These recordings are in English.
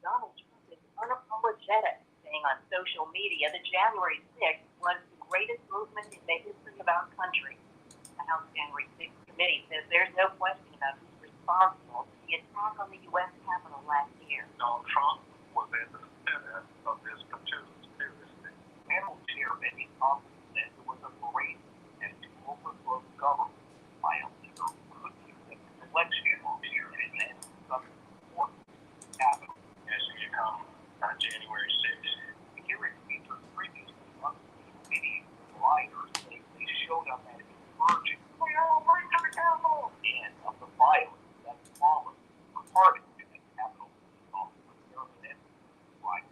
Donald Trump is unapologetic, saying on social media that January 6th was the greatest movement in the history of our country. The House January 6th committee says there's no question about who's responsible for the attack on the U.S. Capitol last year. Donald Trump was at the center of this conspiracy. Panel chair Benny Thompson said it was a great and to overthrow the government by a leader who could use the election here and then some support Capitol. As you come on January 6th, the hearing featured previously unseen video liars. They showed up at a convergence and of the violence that followed. Part of the Capitol like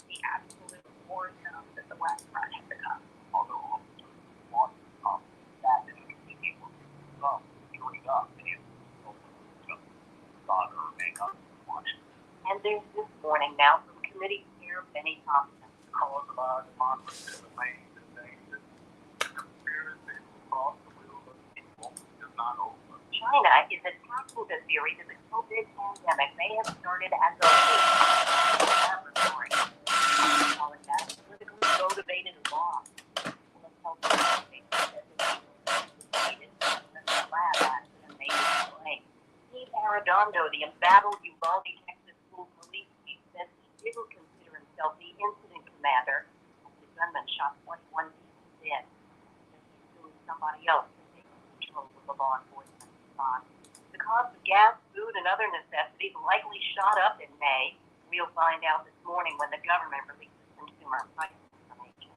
the absolute war zone that the West Front had become. Although officers want that and continue to hurry up and And there's this warning now from committee chair Benny Thompson. Calls of our democracy remains the same. The conspiracy across the will of people is not over. China is attacking the theory that the COVID pandemic may have started as a laboratory, calling that politically motivated law. Public health authorities said the lab accident made its claim. Steve Arredondo, the embattled Uvalde, Texas school police chief, says he didn't consider himself the incident commander as the gunman shot 21 people dead. He assumed somebody else could take control of the law enforcement response. The cost of gas, food, and other necessities likely shot up in May. We'll find out this morning when the government releases consumer price information.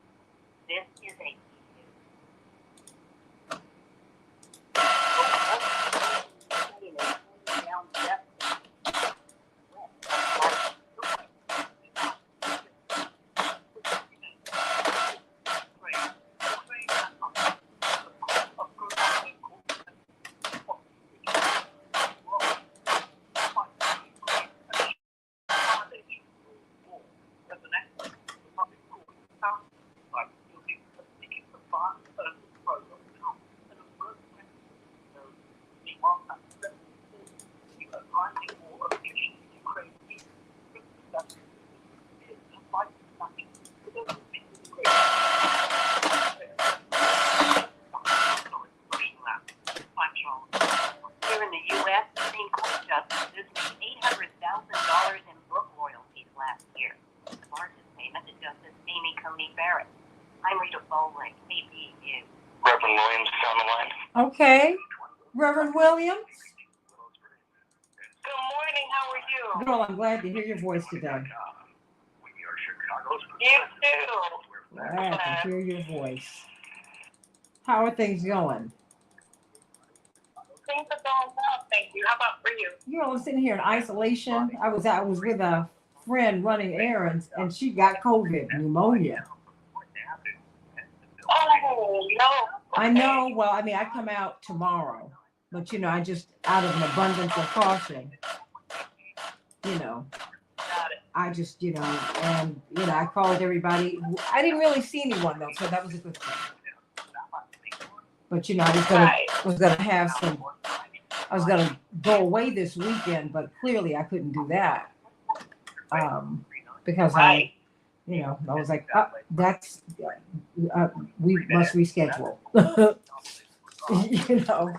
This is a Okay, Reverend Williams. Good morning, how are you? Girl, I'm glad to hear your voice today. You too. Glad to hear your voice. How are things going? Things are going well, thank you. How about for you? You know, I'm sitting here in isolation. I was with a friend running errands, and she got COVID, pneumonia. Oh, no. I know. Well, I mean, I come out tomorrow, but you know, I just out of an abundance of caution, you know, I just, you know, and you know, I called everybody. I didn't really see anyone though, so that was a good thing. But you know, I was gonna go away this weekend, but clearly I couldn't do that because you know, I was like, we must reschedule. You know.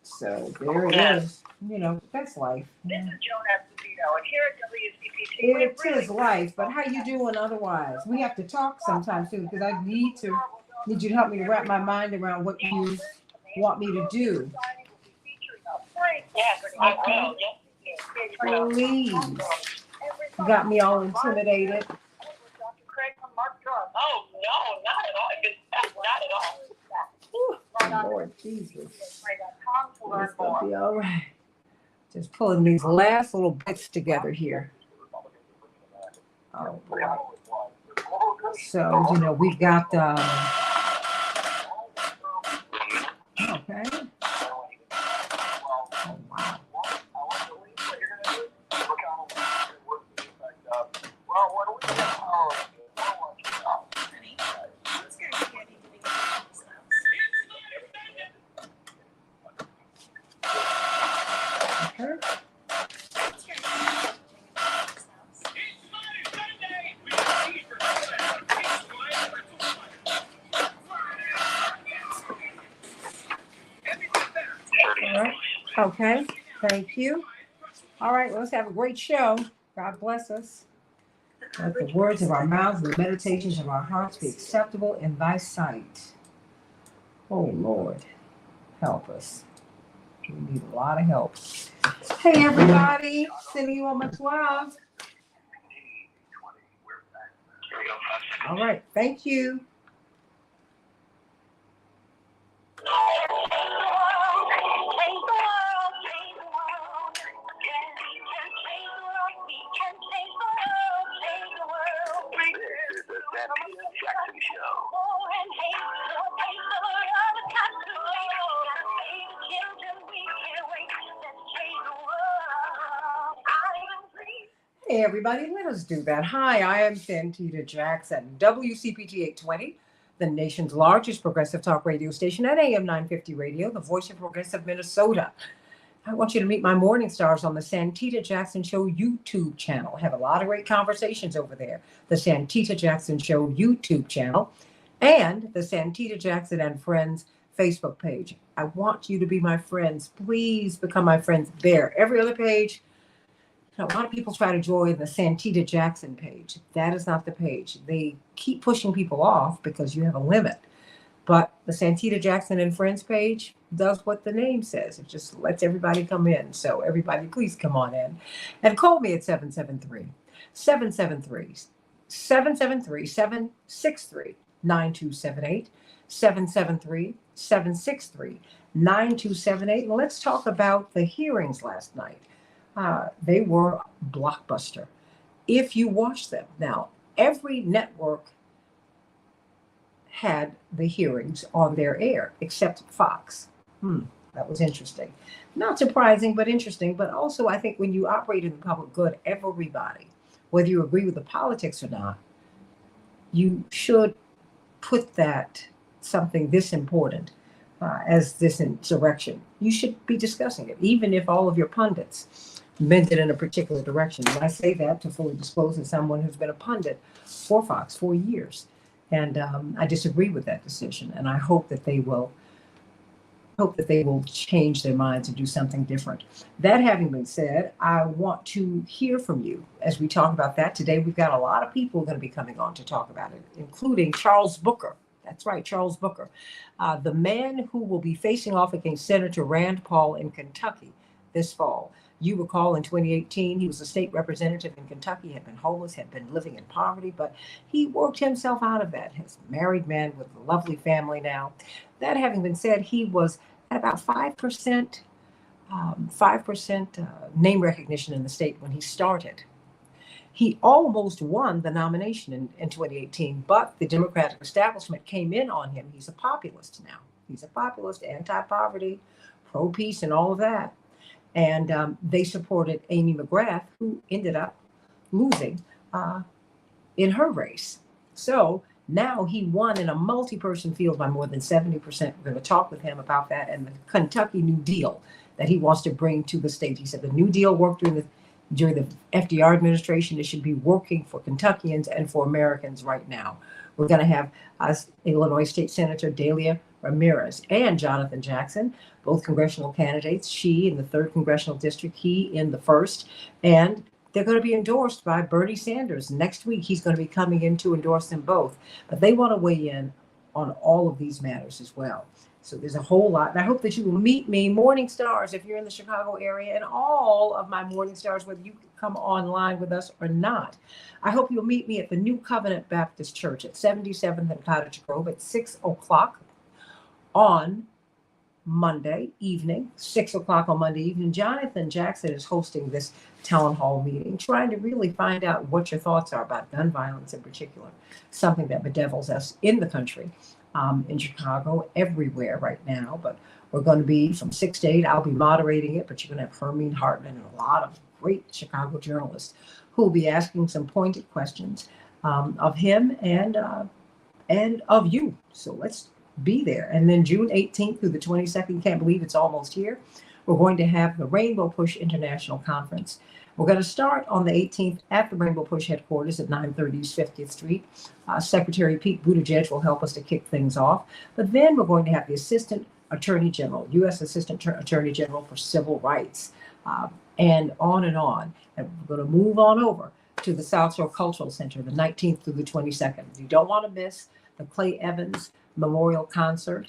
So there it is. You know, that's life. This is Joan Esposito, and here at WCPT. It is life, but how you doing otherwise? We have to talk sometime soon because I need you to help me to wrap my mind around what you want me to do. Okay. Please. You got me all intimidated. Oh, no, not at all. Not at all. Lord Jesus. It's gonna be all right. Just pulling these last little bits together here. Oh boy. So, you know, we've got okay. Okay. All right. Okay. Thank you. All right. Let's have a great show. God bless us. Let the words of our mouths and the meditations of our hearts be acceptable in thy sight. Oh, Lord, help us. We need a lot of help. Hey, everybody. Sending you all much love. All right. Thank you. This is the Santita Jackson Show. Hey, everybody, let us do that. Hi, I am Santita Jackson, WCPT 820, the nation's largest progressive talk radio station at AM 950 Radio, the voice of progressive Minnesota. I want you to meet my morning stars on the Santita Jackson Show YouTube channel. I have a lot of great conversations over there. The Santita Jackson Show YouTube channel and the Santita Jackson and Friends Facebook page. I want you to be my friends. Please become my friends there. Every other page, a lot of people try to join the Santita Jackson page. That is not the page. They keep pushing people off because you have a limit. But the Santita Jackson and Friends page does what the name says. It just lets everybody come in. So everybody, please come on in. And call me at 773-763-9278, 773-763-9278. And let's talk about the hearings last night. They were blockbuster. If you watch them. Now, every network had the hearings on their air, except Fox. That was interesting. Not surprising, but interesting. But also, I think when you operate in the public good, everybody, whether you agree with the politics or not, you should put that something this important as this insurrection. You should be discussing it, even if all of your pundits meant it in a particular direction. And I say that to fully disclose as someone who's been a pundit for Fox for years. And I disagree with that decision. And I hope that they will change their minds and do something different. That having been said, I want to hear from you as we talk about that. Today, we've got a lot of people going to be coming on to talk about it, including Charles Booker. That's right, Charles Booker, the man who will be facing off against Senator Rand Paul in Kentucky this fall. You recall in 2018, he was a state representative in Kentucky, had been homeless, had been living in poverty, but he worked himself out of that. He's a married man with a lovely family now. That having been said, he was at about 5% name recognition in the state when he started. He almost won the nomination in 2018, but the Democratic establishment came in on him. He's a populist now. He's a populist, anti-poverty, pro-peace, and all of that. And they supported Amy McGrath, who ended up losing in her race. So now he won in a multi-person field by more than 70%. We're going to talk with him about that and the Kentucky New Deal that he wants to bring to the state. He said the New Deal worked during the FDR administration. It should be working for Kentuckians and for Americans right now. We're going to have Illinois State Senator Delia Ramirez and Jonathan Jackson, both congressional candidates, she in the 3rd Congressional District, he in the 1st, and they're going to be endorsed by Bernie Sanders. Next week, he's going to be coming in to endorse them both. But they want to weigh in on all of these matters as well. So there's a whole lot. And I hope that you will meet me, Morning Stars, if you're in the Chicago area, and all of my Morning Stars, whether you come online with us or not. I hope you'll meet me at the New Covenant Baptist Church at 77th and Cottage Grove at 6 o'clock on Monday evening, 6 o'clock on Monday evening. Jonathan Jackson is hosting this town hall meeting, trying to really find out what your thoughts are about gun violence in particular, something that bedevils us in the country, in Chicago, everywhere right now. But we're going to be from 6 to 8. I'll be moderating it, but you're going to have Hermine Hartman and a lot of great Chicago journalists who will be asking some pointed questions of him and of you. So let's be there. And then June 18th through the 22nd, can't believe it's almost here. We're going to have the Rainbow Push International Conference. We're going to start on the 18th at the Rainbow Push headquarters at 930 East 50th Street. Secretary Pete Buttigieg will help us to kick things off. But then we're going to have the Assistant Attorney General, U.S. Assistant Attorney General for Civil Rights, and on and on. And we're going to move on over to the South Shore Cultural Center, the 19th through the 22nd. You don't want to miss the Clay Evans Memorial Concert.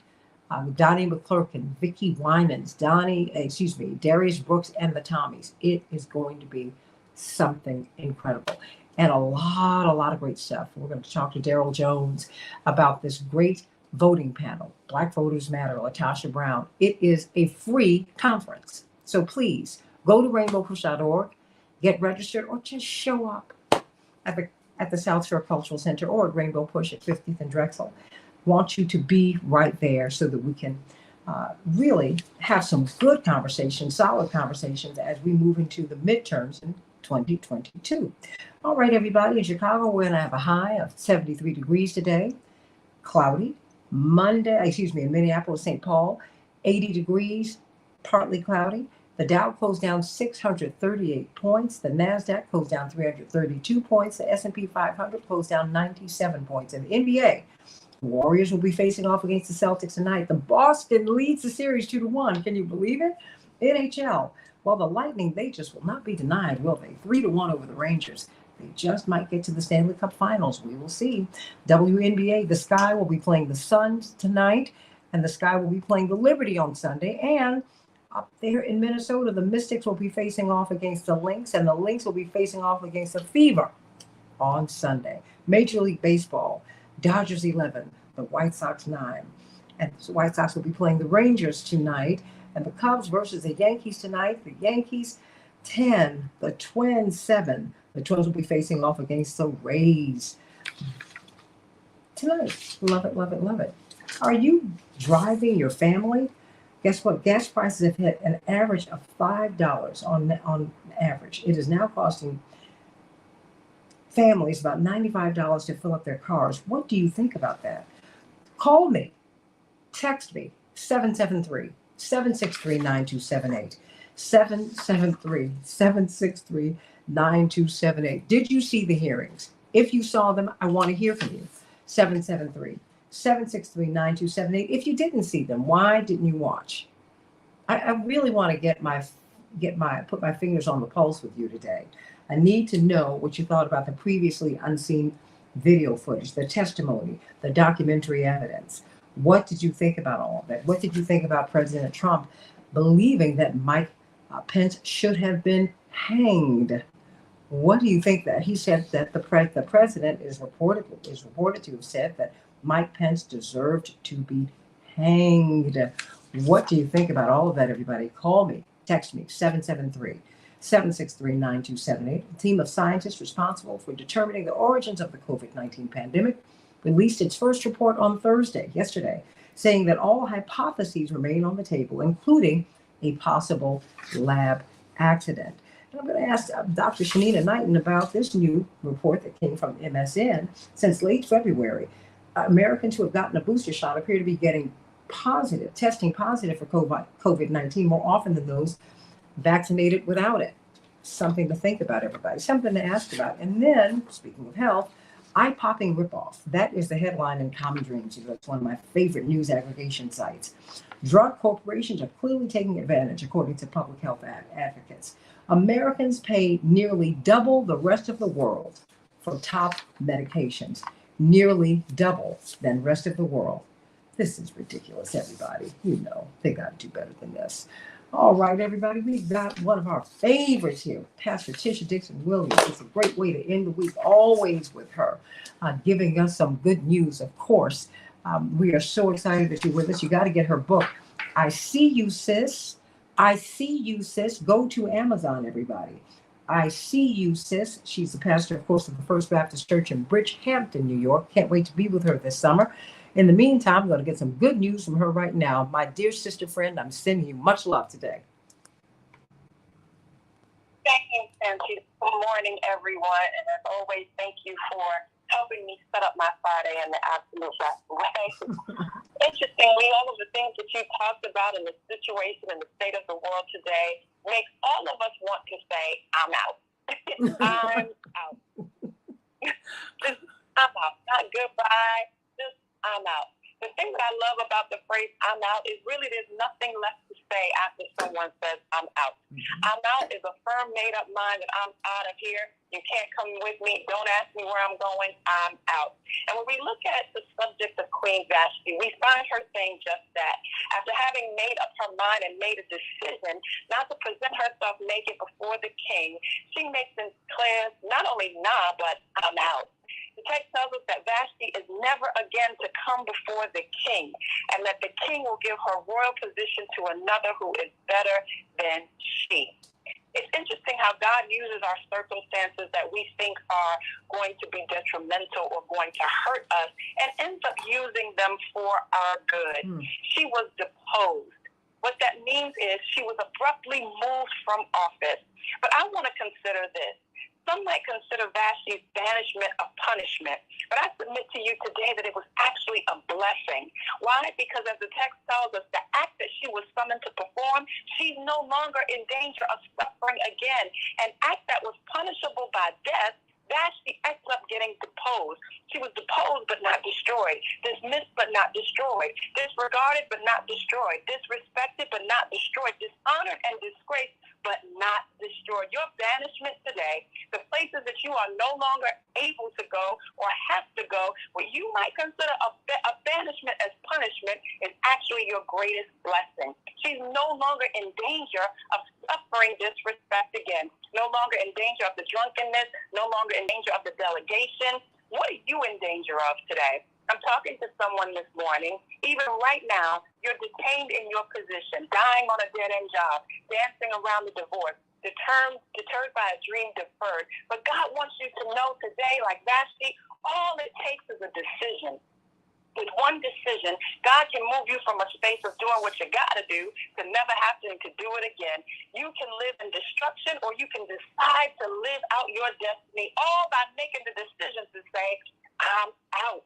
Donnie McClurkin, Vicki Winans, Darius Brooks, and the Tommies. It is going to be something incredible. And a lot of great stuff. We're going to talk to Daryl Jones about this great voting panel, Black Voters Matter, LaTosha Brown. It is a free conference. So please go to rainbowpush.org, get registered, or just show up at the South Shore Cultural Center or at Rainbow Push at 50th and Drexel. Want you to be right there so that we can really have some good conversations, solid conversations as we move into the midterms in 2022. All right, everybody, in Chicago, we're going to have a high of 73 degrees today, cloudy. In Minneapolis, St. Paul, 80 degrees, partly cloudy. The Dow closed down 638 points. The NASDAQ closed down 332 points. The S&P 500 closed down 97 points. And the NBA, Warriors will be facing off against the Celtics tonight. The Boston leads the series 2-1. Can you believe it? NHL, well, the Lightning, they just will not be denied, will they? 3-1 over the Rangers. They just might get to the Stanley Cup Finals. We will see. WNBA, the Sky will be playing the Suns tonight, and the Sky will be playing the Liberty on Sunday. And up there in Minnesota, the Mystics will be facing off against the Lynx, and the Lynx will be facing off against the Fever on Sunday. Major League Baseball, Dodgers 11, the White Sox 9. And the White Sox will be playing the Rangers tonight, and the Cubs versus the Yankees tonight. The Yankees 10, the Twins 7. The Twins will be facing off against the Rays tonight. Love it, love it, love it. Are you driving your family? Guess what? Gas prices have hit an average of $5 on average. It is now costing families about $95 to fill up their cars. What do you think about that? Call me. Text me. 773-763-9278. 773-763-9278. Did you see the hearings? If you saw them, I want to hear from you. 773-763-9278. If you didn't see them, why didn't you watch? I really want to put my fingers on the pulse with you today. I need to know what you thought about the previously unseen video footage, the testimony, the documentary evidence. What did you think about all of that? What did you think about President Trump believing that Mike Pence should have been hanged? What do you think that he said that the president is reported to have said that Mike Pence deserved to be hanged? What do you think about all of that, everybody? Call me, text me, 773-763-9278. A team of scientists responsible for determining the origins of the COVID-19 pandemic released its first report on yesterday, saying that all hypotheses remain on the table, including a possible lab accident. And I'm going to ask Dr. Shanina Knighton about this new report that came from MSN. Since late February, Americans who have gotten a booster shot appear to be testing positive for COVID-19 more often than those vaccinated without it. Something to think about, everybody. Something to ask about. And then, speaking of health, eye-popping ripoff. That is the headline in Common Dreams. It's one of my favorite news aggregation sites. Drug corporations are clearly taking advantage, according to public health advocates. Americans pay nearly double the rest of the world for top medications. Nearly double than rest of the world. This is ridiculous, everybody. You know, they got to do better than this. All right, everybody, we've got one of our favorites here, Pastor Tisha Dixon Williams. It's a great way to end the week, always with her, giving us some good news, of course. We are so excited that you're with us. You got to get her book, I See You, Sis. I See You, Sis. Go to Amazon, everybody. I See You, Sis. She's the pastor, of course, of the First Baptist Church in Bridgehampton, New York. Can't wait to be with her this summer. In the meantime, I'm going to get some good news from her right now. My dear sister friend, I'm sending you much love today. Thank you, Santita. Good morning, everyone. And as always, thank you for helping me set up my Friday in the absolute best way. Interestingly, all of the things that you talked about in the situation and the state of the world today makes all of us want to say, I'm out. I'm out. Just, I'm out. Not goodbye. Just, I'm out. The thing that I love about the phrase I'm out is really there's nothing left to say after someone says I'm out. I'm out is a firm, made-up mind that I'm out of here. You can't come with me. Don't ask me where I'm going. I'm out. And when we look at the subject of Queen Vashti, we find her saying just that. After having made up her mind and made a decision not to present herself naked before the king, she makes and declares not only nah, but I'm out. The text tells us that Vashti is never again to come before the king, and that the king will give her royal position to another who is better than she. It's interesting how God uses our circumstances that we think are going to be detrimental or going to hurt us and ends up using them for our good. She was deposed. What that means is she was abruptly moved from office. But I want to consider this. Some might consider Vashti's banishment a punishment, but I submit to you today that it was actually a blessing. Why? Because as the text tells us, the act that she was summoned to perform, she's no longer in danger of suffering again. An act that was punishable by death, Vashti ends up getting deposed. She was deposed but not destroyed, dismissed but not destroyed, disregarded but not destroyed, disrespected but not destroyed, dishonored and disgraced but not destroyed. Your banishment today, the places that you are no longer able to go or have to go, what you might consider a banishment as punishment, is actually your greatest blessing. She's no longer in danger of suffering disrespect again, no longer in danger of the drunkenness, no longer in danger of the delegation. What are you in danger of today? I'm talking to someone this morning. Even right now, you're detained in your position, dying on a dead-end job, dancing around the divorce, deterred by a dream deferred. But God wants you to know today, like Vashti, all it takes is a decision. With one decision, God can move you from a space of doing what you got to do to never having to do it again. You can live in destruction, or you can decide to live out your destiny, all by making the decision to say, I'm out.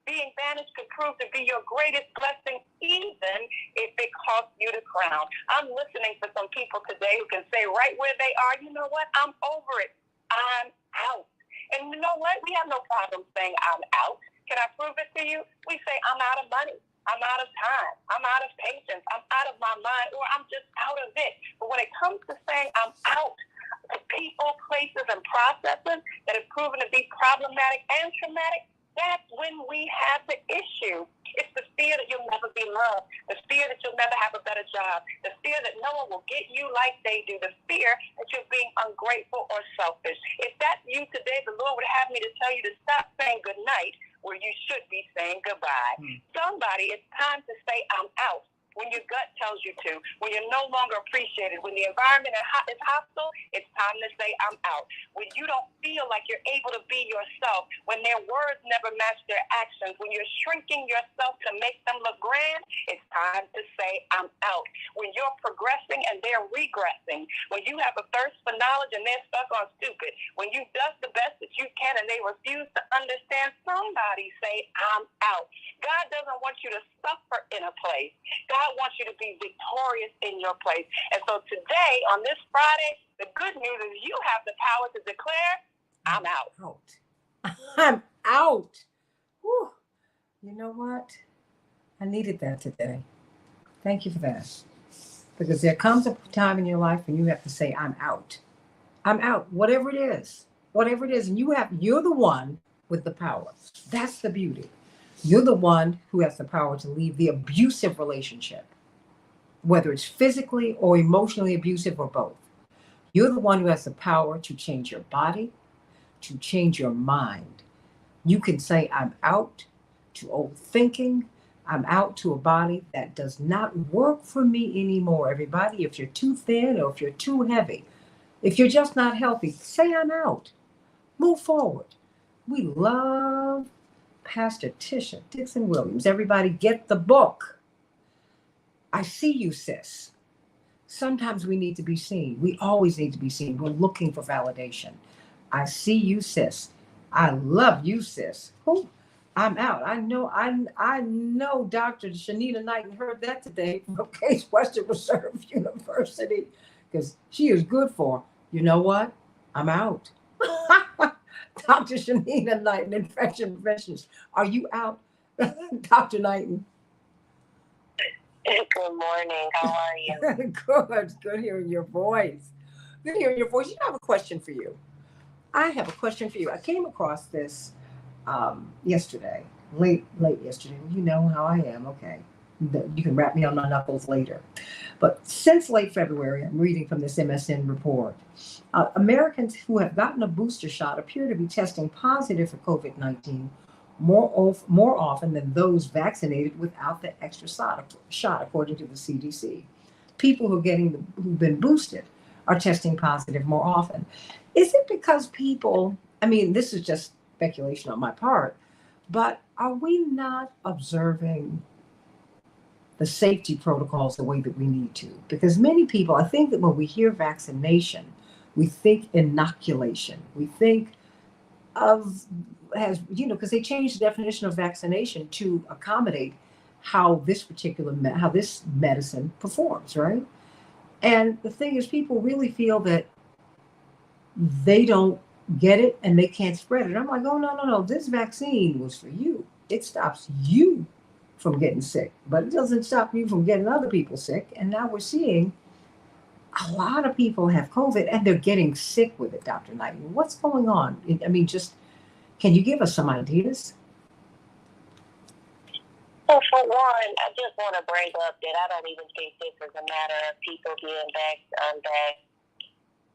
Being banished could prove to be your greatest blessing, even if it costs you the crown. I'm listening to some people today who can say right where they are, you know what, I'm over it. I'm out. And you know what? We have no problem saying I'm out. Can I prove it to you? We say I'm out of money. I'm out of time. I'm out of patience. I'm out of my mind, or I'm just out of it. But when it comes to saying I'm out of people, places, and processes that have proven to be problematic and traumatic, that's when we have the issue. It's the fear that you'll never be loved, the fear that you'll never have a better job, the fear that no one will get you like they do, the fear that you're being ungrateful or selfish. If that's you today, the Lord would have me to tell you to stop saying good night where you should be saying goodbye. Somebody, it's time to say I'm out. When your gut tells you to, when you're no longer appreciated, when the environment is hostile, it's time to say, I'm out. When you don't feel like you're able to be yourself, when their words never match their actions, when you're shrinking yourself to make them look grand, it's time to say, I'm out. When you're progressing and they're regressing, when you have a thirst for knowledge and they're stuck on stupid, when you've done the best that you can and they refuse to understand, somebody say, I'm out. God doesn't want you to suffer in a place. God wants you to be victorious in your place. And so today, on this Friday, the good news is you have the power to declare, I'm out. I'm out. Whew. You know what? I needed that today. Thank you for that. Because there comes a time in your life when you have to say, I'm out. I'm out. Whatever it is. Whatever it is. And you're the one with the power. That's the beauty. You're the one who has the power to leave the abusive relationship, whether it's physically or emotionally abusive or both. You're the one who has the power to change your body, to change your mind. You can say, I'm out to old thinking. I'm out to a body that does not work for me anymore. Everybody, if you're too thin or if you're too heavy, if you're just not healthy, say I'm out. Move forward. We love Pastor Tisha, Dixon Williams. Everybody get the book. I see you, sis. Sometimes we need to be seen. We always need to be seen. We're looking for validation. I see you, sis. I love you, sis. Whew, I'm out. I know Dr. Shanita Knighton heard that today from Case Western Reserve University because she is good for, you know what? I'm out. Dr. Shanita Knighton, infection preventionist. Are you out, Dr. Knighton? Good morning. How are you? Good. Good hearing your voice. Good hearing your voice. You know, I have a question for you. I have a question for you. I came across this yesterday, late yesterday. You know how I am. Okay, you can wrap me on my knuckles later. But since late February, I'm reading from this MSN report. Americans who have gotten a booster shot appear to be testing positive for COVID-19 more often than those vaccinated without the extra shot, according to the CDC. People who've been boosted are testing positive more often. Is it because people? I mean, this is just speculation on my part, but are we not observing the safety protocols the way that we need to? Because many people, I think that when we hear vaccination, we think inoculation. We think of has because they changed the definition of vaccination to accommodate how how this medicine performs, right? And the thing is, people really feel that they don't get it and they can't spread it. I'm like, oh no, no, no. This vaccine was for you. It stops you from getting sick, but it doesn't stop you from getting other people sick. And now we're seeing a lot of people have COVID and they're getting sick with it, Dr. Knighton. What's going on? I mean, just can you give us some ideas? Well, for one, I just want to bring up that I don't even think this is a matter of people being vaxxed, unvaxxed.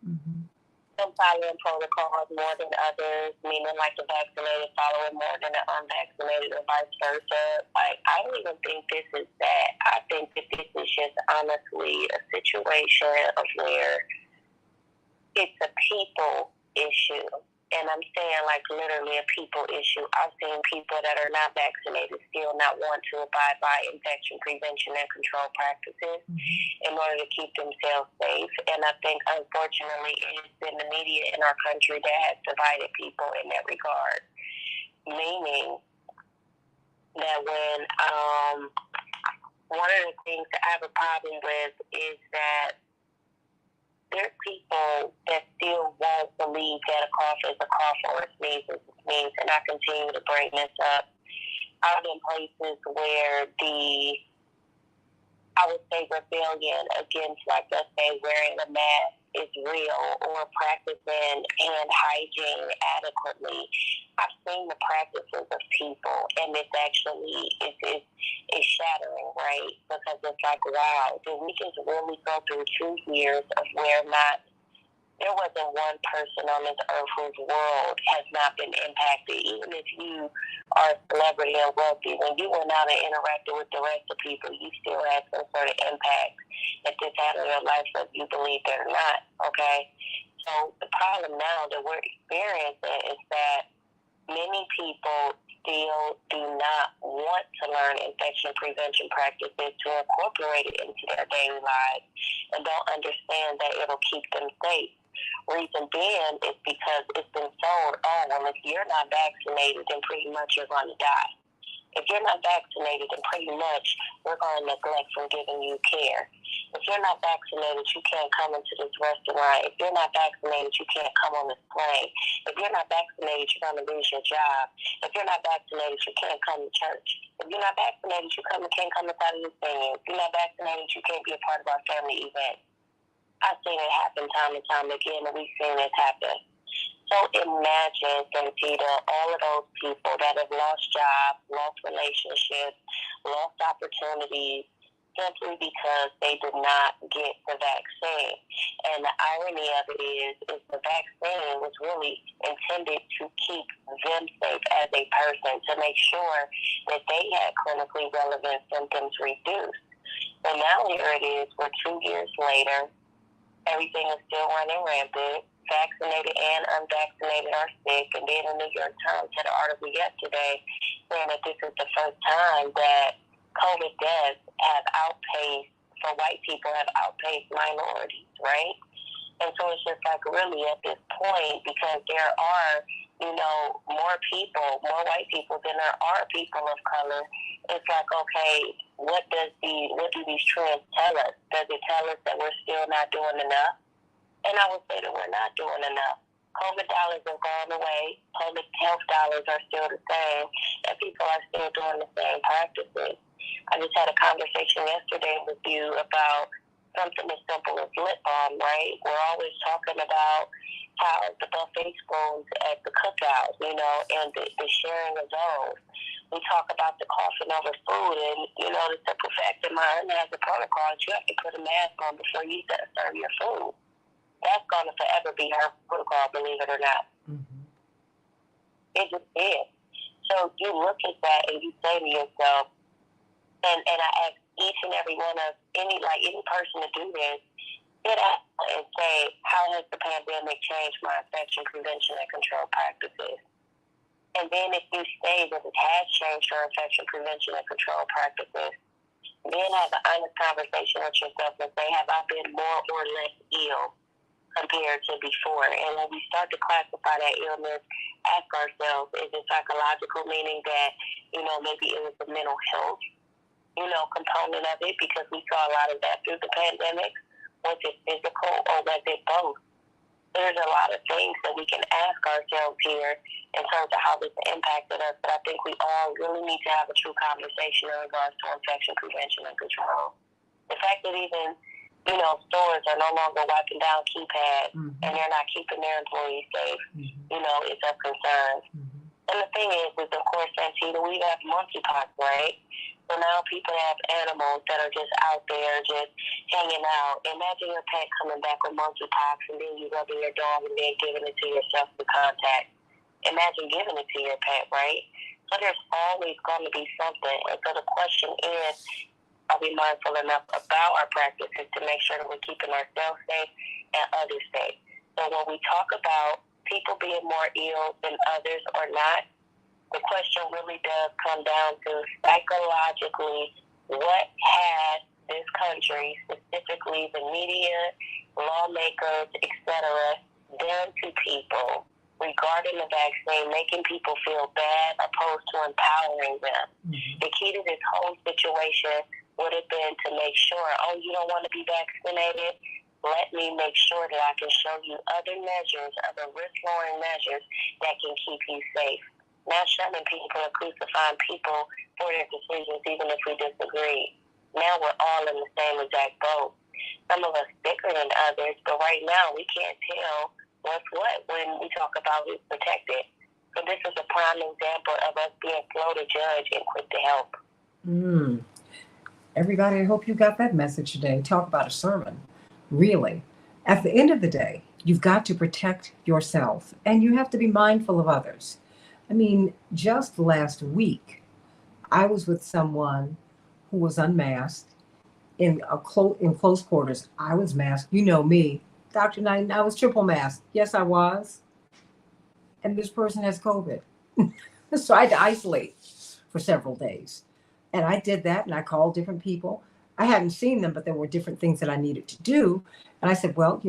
Mm-hmm. Some following protocols more than others, meaning like the vaccinated following more than the unvaccinated or vice versa. Like, I don't even think this is that. I think that this is just honestly a situation of where it's a people issue. And I'm saying like literally a people issue. I've seen people that are not vaccinated still not want to abide by infection prevention and control practices in order to keep themselves safe. And I think unfortunately it has been the media in our country that has divided people in that regard. Meaning that when one of the things that I have a problem with is that there's people that still won't believe that a cough is a cough or a sneeze is a sneeze, and I continue to bring this up. Out in places where I would say rebellion against, like, let's say, wearing a mask is real or practicing hand hygiene adequately. I've seen the practices of people, and it's actually, it's shattering, right? Because it's like, wow, did we just really go through 2 years of where there wasn't one person on this earth whose world has not been impacted. Even if you are a celebrity and wealthy, when you went out and interacted with the rest of people, you still had some sort of impact that this had on your life, whether you believe it or not, okay? So the problem now that we're experiencing is that many people still do not want to learn infection prevention practices to incorporate it into their daily lives and don't understand that it'll keep them safe. Reason being is because it's been told, oh, well, if you're not vaccinated, then pretty much you're going to die. If you're not vaccinated, then pretty much we're going to neglect from giving you care. If you're not vaccinated, you can't come into this restaurant. If you're not vaccinated, you can't come on this plane. If you're not vaccinated, you're going to lose your job. If you're not vaccinated, you can't come to church. If you're not vaccinated, you can't come inside of this thing. If you're not vaccinated, you can't be a part of our family event. I've seen it happen time and time again, and we've seen it happen. So imagine, Santita, all of those people that have lost jobs, lost relationships, lost opportunities, simply because they did not get the vaccine. And the irony of it is the vaccine was really intended to keep them safe as a person, to make sure that they had clinically relevant symptoms reduced. So now here it is, we're 2 years later. Everything is still running rampant. Vaccinated and unvaccinated are sick. And then the New York Times had an article yesterday saying that this is the first time that COVID deaths for white people have outpaced minorities, right? And so it's just like really at this point, because there are more people, more white people than there are people of color, it's like, okay, what do these trends tell us? Does it tell us that we're still not doing enough? And I would say that we're not doing enough. COVID dollars have gone away. Public health dollars are still the same, and people are still doing the same practices. I just had a conversation yesterday with you about something as simple as lip balm, right? We're always talking about how the buffet spoons at the cookout, and the sharing of those. We talk about the coughing over food, and, the simple fact that mine has a protocol is you have to put a mask on before you serve your food. That's going to forever be her protocol, believe it or not. Mm-hmm. It just is. So you look at that and you say to yourself, and I ask each and every one of any person to do this, get out and say, how has the pandemic changed my infection prevention and control practices? And then if you say that it has changed your infection prevention and control practices, then have an honest conversation with yourself and say, have I been more or less ill compared to before? And when we start to classify that illness, ask ourselves, is it psychological, meaning that, maybe it was the mental health, component of it, because we saw a lot of that through the pandemic? Was it physical or was it both? There's a lot of things that we can ask ourselves here in terms of how this impacted us, but I think we all really need to have a true conversation in regards to infection prevention and control. The fact that even stores are no longer wiping down keypads, mm-hmm. and they're not keeping their employees safe, mm-hmm. It's of concern. Mm-hmm. And the thing is, of course, Santita, we have monkeypox, right? So now people have animals that are just out there just hanging out. Imagine your pet coming back with monkeypox, and then you rubbing your dog and then giving it to yourself to contact. Imagine giving it to your pet, right? So there's always going to be something. And so the question is, are we mindful enough about our practices to make sure that we're keeping ourselves safe and others safe? So when we talk about people being more ill than others or not, the question really does come down to psychologically, what has this country, specifically the media, lawmakers, etc., done to people regarding the vaccine, making people feel bad opposed to empowering them. Mm-hmm. The key to this whole situation would have been to make sure, you don't want to be vaccinated? Let me make sure that I can show you other measures, other risk-lowering measures that can keep you safe. Not shunning people and crucifying people for their decisions, even if we disagree. Now we're all in the same exact boat. Some of us thicker than others, but right now we can't tell what's what when we talk about who's protected. So this is a prime example of us being slow to judge and quick to help. Everybody, I hope you got that message today. Talk about a sermon. Really. At the end of the day, you've got to protect yourself, and you have to be mindful of others. I mean, just last week, I was with someone who was unmasked in close quarters. I was masked. You know me, Dr. Knight, I was triple masked. Yes, I was. And this person has COVID. So I had to isolate for several days. And I did that, and I called different people. I hadn't seen them, but there were different things that I needed to do. And I said, well,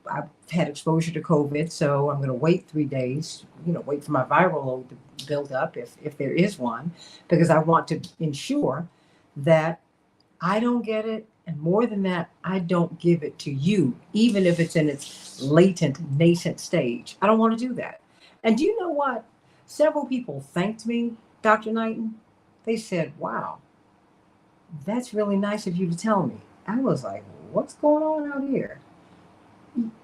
I've had exposure to COVID, so I'm going to wait 3 days, wait for my viral load to build up if there is one, because I want to ensure that I don't get it. And more than that, I don't give it to you, even if it's in its latent, nascent stage. I don't want to do that. And do you know what? Several people thanked me, Dr. Knighton. They said, wow, that's really nice of you to tell me. I was like, what's going on out here?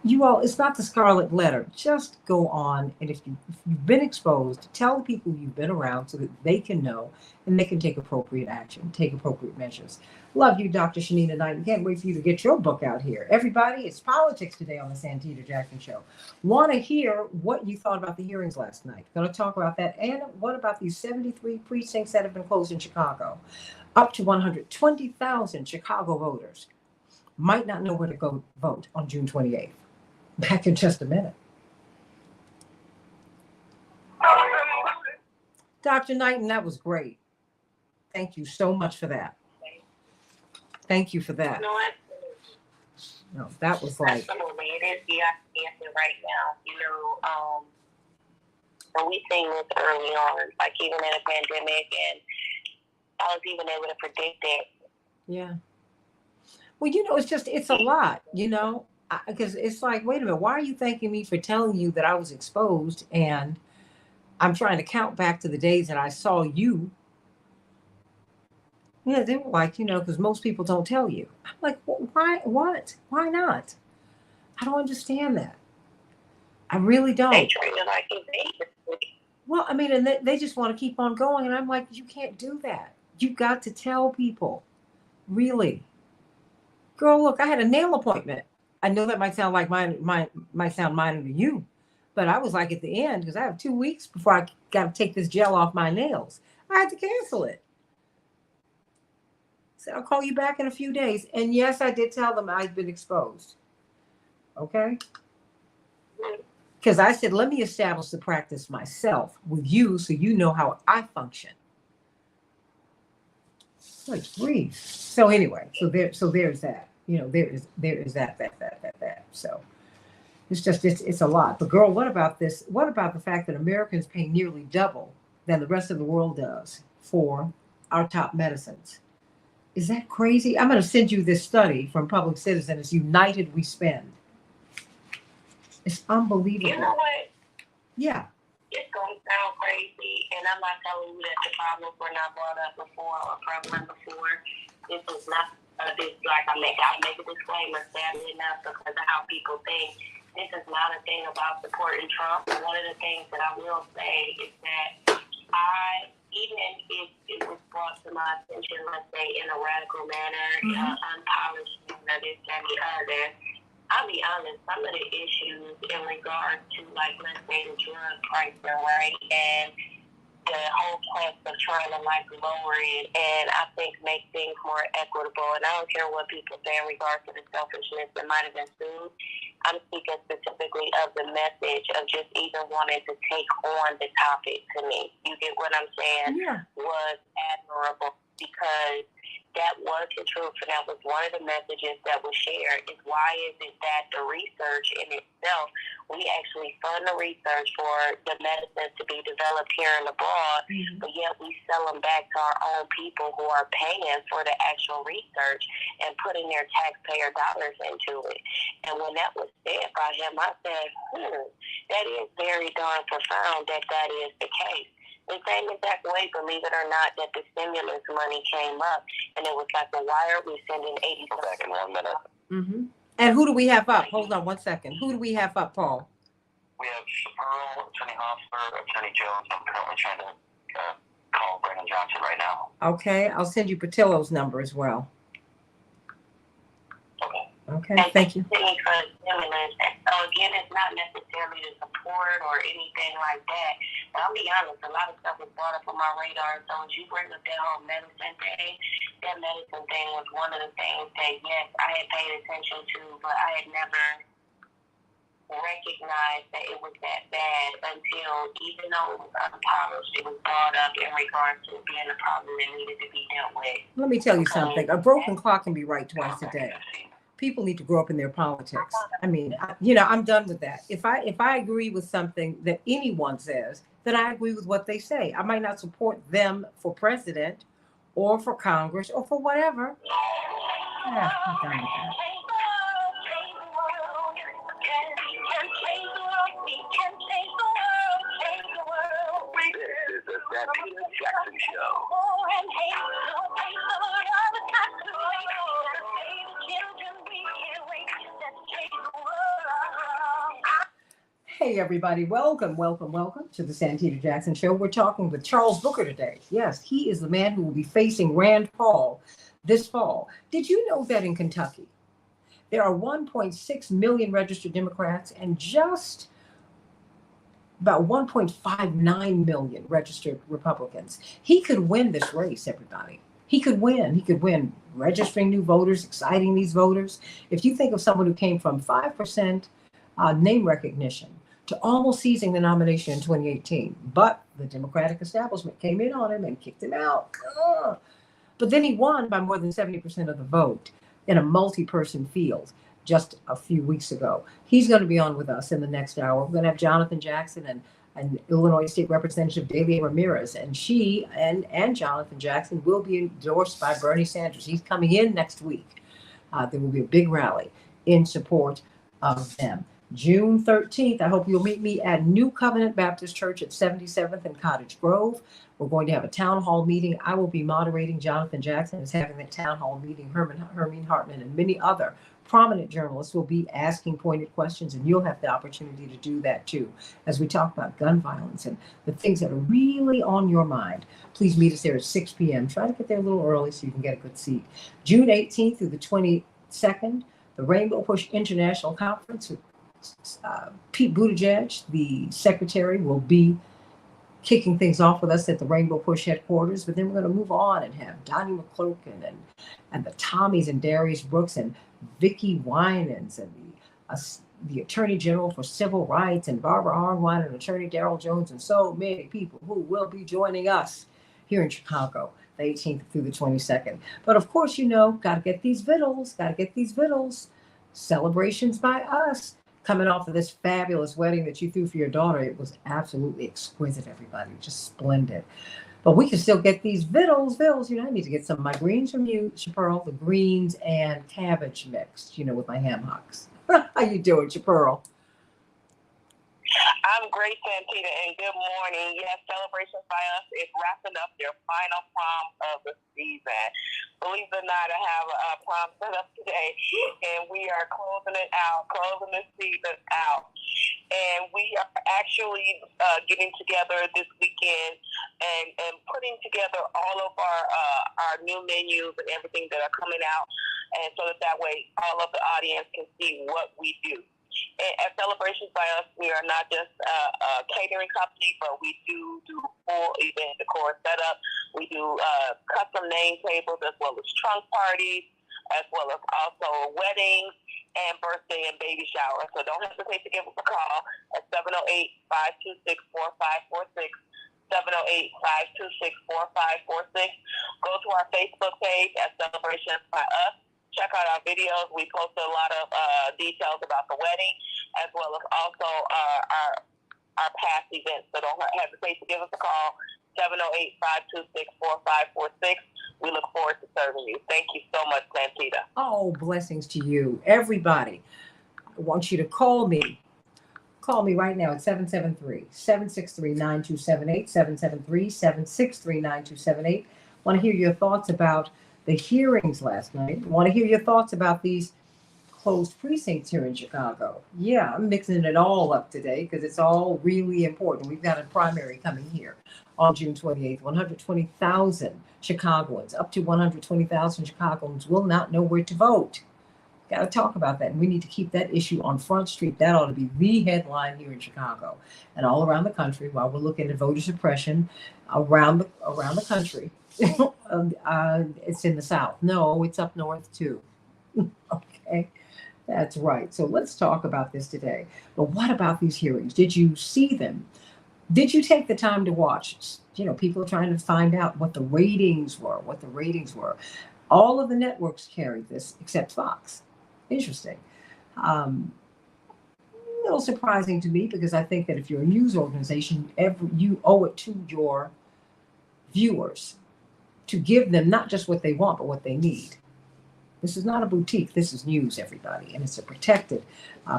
You all, it's not the scarlet letter. Just go on. And if you've been exposed, tell the people you've been around so that they can know and they can take appropriate action, take appropriate measures. Love you, Dr. Shanita Knight. Can't wait for you to get your book out here. Everybody, it's politics today on the Santita Jackson Show. Want to hear what you thought about the hearings last night. Going to talk about that. And what about these 73 precincts that have been closed in Chicago? Up to 120,000 Chicago voters might not know where to go vote on June 28th. Back in just a minute. Dr. Knighton, that was great. Thank you so much for that. Thank you for that. No, that was like... Absolutely. It is the answer right now. And we seen this early on, like even in a pandemic, and I was even able to predict it. Yeah. Well, it's a lot, because it's like, wait a minute, why are you thanking me for telling you that I was exposed? And I'm trying to count back to the days that I saw you. Yeah, they were like, because most people don't tell you. I'm like, why? What? Why not? I don't understand that. I really don't. They treat it like it's dangerous. Well, I mean, and they just want to keep on going. And I'm like, you can't do that. You've got to tell people. Really. Girl, look, I had a nail appointment. I know that might sound like might sound minor to you, but I was like at the end because I have 2 weeks before I got to take this gel off my nails. I had to cancel it. Said I'll call you back in a few days. And yes, I did tell them I'd been exposed. Okay? Because I said, let me establish the practice myself with you so you know how I function. Good grief. So anyway, so there's that. There is that. So it's a lot. But girl, what about this? What about the fact that Americans pay nearly double than the rest of the world does for our top medicines? Is that crazy? I'm going to send you this study from Public Citizen. It's United We Spend. It's unbelievable. You know what? Yeah. It's going to sound crazy, and I'm not telling you that the problems were not brought up before or prevalent before. This is not this, like I make a disclaimer, sadly enough, because of how people think. This is not a thing about supporting Trump. One of the things that I will say is that even if it was brought to my attention, let's say in a radical manner, unpolished manner, this and the other, I'll be honest, some of the issues in regards to, like, let's say the drug pricing, right, and the whole quest of trying to, like, lower it and I think make things more equitable. And I don't care what people say in regards to the selfishness that might have ensued. I'm speaking specifically of the message of just even wanting to take on the topic to me. You get what I'm saying? Yeah. Was admirable because that was the truth, and that was one of the messages that was shared, is why is it that the research in itself, we actually fund the research for the medicines to be developed here and abroad, but yet we sell them back to our own people who are paying for the actual research and putting their taxpayer dollars into it. And when that was said by him, I said, that is very darn profound that is the case. The same exact way, believe it or not, that the stimulus money came up, and it was like, well, why are we sending 80 back in 1 minute? Mm-hmm. And who do we have up? Hold on 1 second. Who do we have up, Paul? We have Shapiro, Attorney Hoffer, Attorney Jones. I'm currently trying to call Brandon Johnson right now. Okay, I'll send you Patillo's number as well. Okay, and thank you. For the stimulus. And so again, it's not necessarily to support or anything like that. But I'll be honest, a lot of stuff was brought up on my radar. So as you bring up that whole medicine thing, that medicine thing was one of the things that, yes, I had paid attention to, but I had never recognized that it was that bad until, even though it was unpolished, it was brought up in regards to being a problem that needed to be dealt with. Let me tell you something. A broken clock can be right twice a day. People need to grow up in their politics. I mean, I'm done with that. If I agree with something that anyone says, then I agree with what they say. I might not support them for president or for Congress or for whatever. Yeah, I'm done with that. This is the Santita Jackson Show. Hey everybody, welcome to the Santita Jackson Show. We're talking with Charles Booker today. Yes, he is the man who will be facing Rand Paul this fall. Did you know that in Kentucky, there are 1.6 million registered Democrats and just about 1.59 million registered Republicans? He could win this race, everybody. He could win. He could win registering new voters, exciting these voters. If you think of someone who came from 5% name recognition to almost seizing the nomination in 2018, but the Democratic establishment came in on him and kicked him out. But then he won by more than 70% of the vote in a multi-person field just a few weeks ago. He's going to be on with us in the next hour. We're going to have Jonathan Jackson and and Illinois State Representative Delia Ramirez, and she and Jonathan Jackson will be endorsed by Bernie Sanders. He's coming in next week. There will be a big rally in support of them. June 13th, I hope you'll meet me at New Covenant Baptist Church at 77th and Cottage Grove. We're going to have a town hall meeting. I will be moderating. Jonathan Jackson is having the town hall meeting. Hermine Hartman and many other prominent journalists will be asking pointed questions, and you'll have the opportunity to do that too, as we talk about gun violence and the things that are really on your mind. Please meet us there at 6 p.m. Try to get there a little early so you can get a good seat. June 18th through the 22nd, the Rainbow Push International Conference with Pete Buttigieg, the secretary, will be kicking things off with us at the Rainbow Push headquarters. But then we're going to move on and have Donnie McClurkin and the Tommies and Darius Brooks and Vicky Winans and the Attorney General for Civil Rights and Barbara Arnwine and Attorney Darrell Jones and so many people who will be joining us here in Chicago, the 18th through the 22nd. But of course, got to get these vittles. Celebrations by us. Coming off of this fabulous wedding that you threw for your daughter. It was absolutely exquisite, everybody. Just splendid. But we can still get these vittles. I need to get some of my greens from you, Chapearl, the greens and cabbage mixed, with my ham hocks. How you doing, Chapearl? I'm great, Santita, and good morning. Yes, Celebrations by Us is wrapping up their final prom of the season. Believe it or not, I have a prom set up today, and we are closing the season out. And we are actually getting together this weekend and putting together all of our new menus and everything that are coming out, and so that way all of the audience can see what we do. At Celebrations by Us, we are not just a catering company, but we do full event decor setup. We do custom name tables as well as trunk parties, as well as also weddings and birthday and baby showers. So don't hesitate to give us a call at 708-526-4546. 708-526-4546. Go to our Facebook page at Celebrations by Us. Check out our videos. We posted a lot of details about the wedding, as well as also our past events. So don't hesitate to give us a call, 708-526-4546. We look forward to serving you. Thank you so much, Santita. Oh, blessings to you. Everybody, I want you to call me. Call me right now at 773-763-9278, 773-763-9278. Want to hear your thoughts about the hearings last night. I want to hear your thoughts about these closed precincts here in Chicago. Yeah, I'm mixing it all up today because it's all really important. We've got a primary coming here on June 28th. 120,000 Chicagoans, up to 120,000 Chicagoans will not know where to vote. Got to talk about that. And we need to keep that issue on Front Street. That ought to be the headline here in Chicago and all around the country while we're looking at voter suppression around the country. It's in the South. No, it's up north too. Okay, that's right. So let's talk about this today. But what about these hearings? Did you see them? Did you take the time to watch? People are trying to find out what the ratings were. All of the networks carried this except Fox. Interesting. A little surprising to me because I think that if you're a news organization, you owe it to your viewers to give them not just what they want, but what they need. This is not a boutique. This is news, everybody, and it's a protected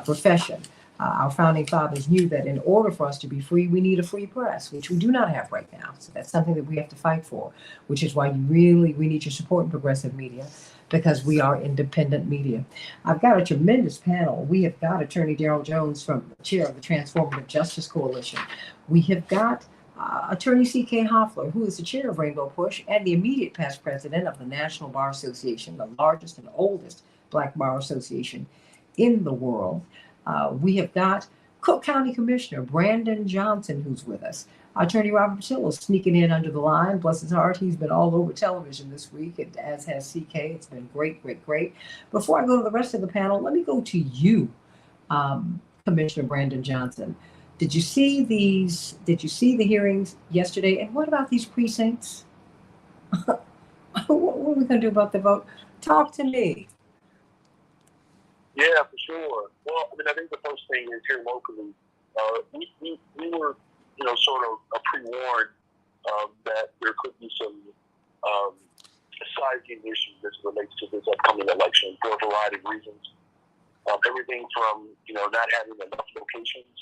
profession. Our founding fathers knew that in order for us to be free, we need a free press, which we do not have right now. So that's something that we have to fight for, which is why we need your support in progressive media, because we are independent media. I've got a tremendous panel. We have got Attorney Darrell Jones, from the chair of the Transformative Justice Coalition. We have got Attorney C.K. Hoffler, who is the chair of Rainbow Push and the immediate past president of the National Bar Association, the largest and oldest Black bar association in the world. We have got Cook County Commissioner Brandon Johnson, who's with us. Attorney Robert Patillo sneaking in under the line. Bless his heart, he's been all over television this week, as has CK. It's been great. Before I go to the rest of the panel, let me go to you, Commissioner Brandon Johnson. Did you see the hearings yesterday? And what about these precincts? What are we going to do about the vote? Talk to me. Yeah, for sure. Well, I think the first thing is here locally, we were relates to this upcoming election for a variety of reasons. Everything from, not having enough locations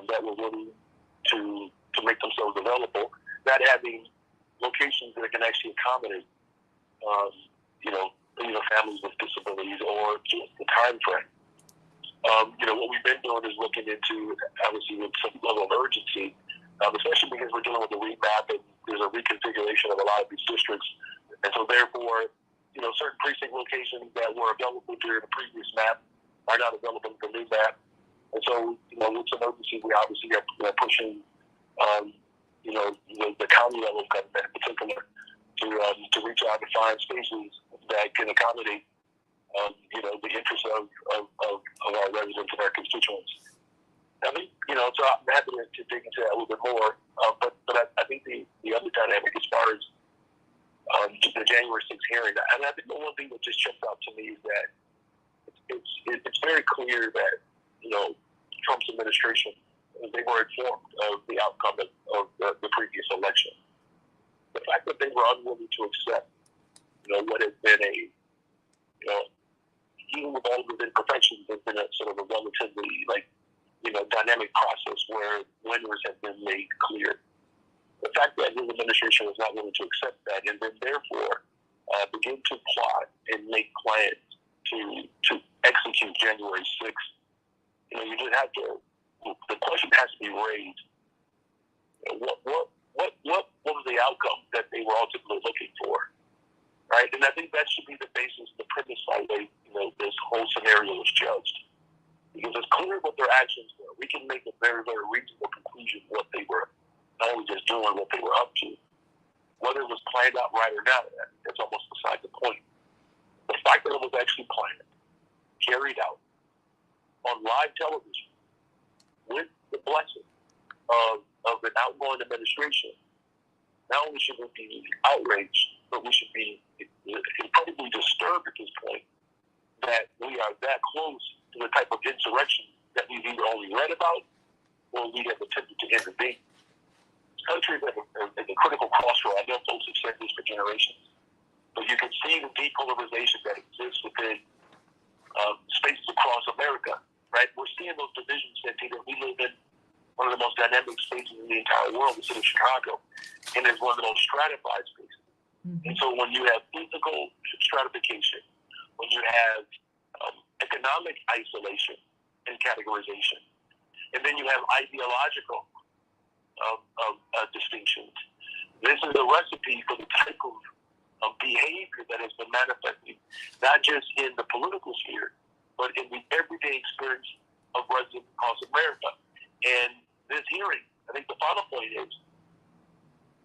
that were willing to make themselves available, not having locations that can actually accommodate, families with disabilities, or just the time frame. What we've been doing is looking into, obviously, with some level of urgency, especially because we're dealing with a remap and there's a reconfiguration of a lot of these districts. And so, therefore, certain precinct locations that were available during the previous map are not available in the new map. And so, with some urgency, we obviously are pushing, the county level of government in particular to reach out and find spaces that can accommodate, the interests of our residents and our constituents. I think, so I'm happy to dig into that a little bit more. But I think the other dynamic as far as the January 6th hearing, and I think the one thing that just jumped out to me is that it's very clear that, Trump's administration, they were informed of the outcome of the previous election. The fact that they were unwilling to accept, what has been even with all of the imperfections, has been a sort of a relatively, dynamic process where winners have been made clear. The fact that his administration was not willing to accept that, and then therefore begin to plot and make plans to execute January 6th, you just have to. The question has to be raised: what was the outcome that they were ultimately looking for, right? And I think that should be the basis, the premise by which this whole scenario was judged, because it's clear what their actions were. We can make a very, very reasonable conclusion what they were not only just doing, what they were up to. Whether it was planned out right or not, that's almost beside the point. The fact that it was actually planned, carried out on live television with the blessing of an outgoing administration, not only should we be outraged, but we should be incredibly disturbed at this point that we are that close to the type of insurrection that we've either only read about or we have attempted to intervene. This country is at a critical crossroad. I know folks have said this for generations, but you can see the depolarization that exists within spaces across America, right? We're seeing those divisions, Santita. We live in one of the most dynamic spaces in the entire world, the city of Chicago, and it's one of the most stratified spaces. Mm-hmm. And so when you have physical stratification, when you have economic isolation and categorization, and then you have ideological distinctions, this is a recipe for the type of behavior that has been manifesting, not just in the political sphere, but in the everyday experience of residents across America. And this hearing, I think the final point is,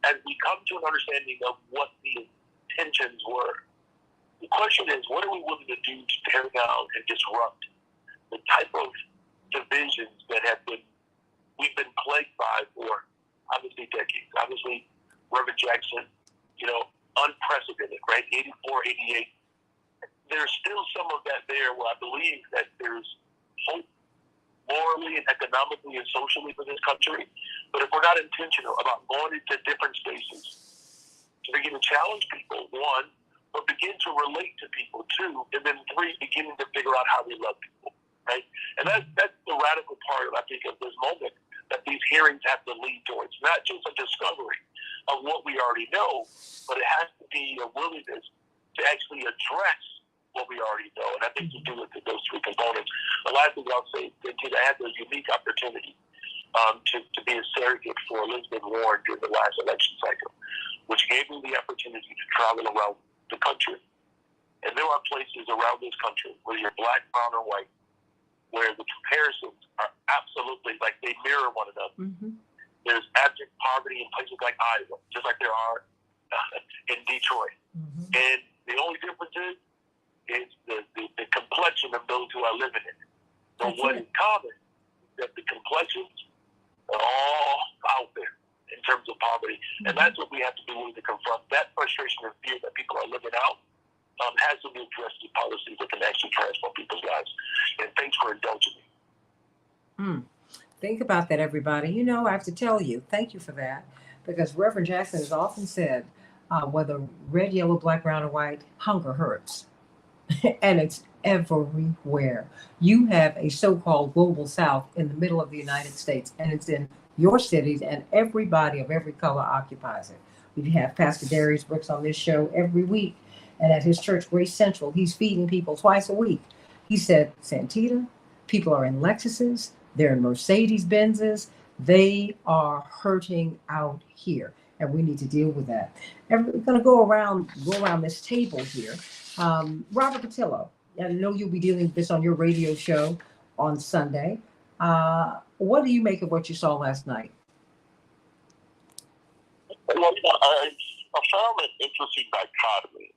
as we come to an understanding of what the intentions were, the question is, what are we willing to do to tear down and disrupt the type of divisions that we've been plagued by for obviously decades? Obviously, Reverend Jackson, unprecedented, right? 84, 88. There's still some of that there where I believe that there's hope morally and economically and socially for this country. But if we're not intentional about going into different spaces to begin to challenge people, one, but begin to relate to people, two, and then three, beginning to figure out how we love people, right? And that's the radical part, I think, of this moment that these hearings have to lead towards. Not just a discovery of what we already know, but it has to be a willingness to actually address what we already know. And I think you do it to those three components. The last thing I'll say, I had the unique opportunity to be a surrogate for Elizabeth Warren during the last election cycle, which gave me the opportunity to travel around the country. And there are places around this country, whether you're black, brown, or white, where the comparisons are absolutely like they mirror one another. Mm-hmm. There's abject poverty in places like Iowa, just like there are in Detroit. Mm-hmm. And the only difference is the complexion of those who are living in it. So what is common is that the complexions are all out there in terms of poverty. Mm-hmm. And that's what we have to be willing to confront. That frustration and fear that people are living out has to be addressed through policies that can actually transform people's lives. And thanks for indulging me. Think about that, everybody. I have to tell you, thank you for that, because Reverend Jackson has often said, whether red, yellow, black, brown, or white, hunger hurts. And it's everywhere. You have a so-called global South in the middle of the United States, and it's in your cities, and everybody of every color occupies it. We have Pastor Darius Brooks on this show every week, and at his church, Grace Central, he's feeding people twice a week. He said, Santita, people are in Lexuses, they're in Mercedes Benzes, they are hurting out here, and we need to deal with that. And we're going to go around this table here. Robert Patillo, I know you'll be dealing with this on your radio show on Sunday. What do you make of what you saw last night? Well, I found an interesting dichotomy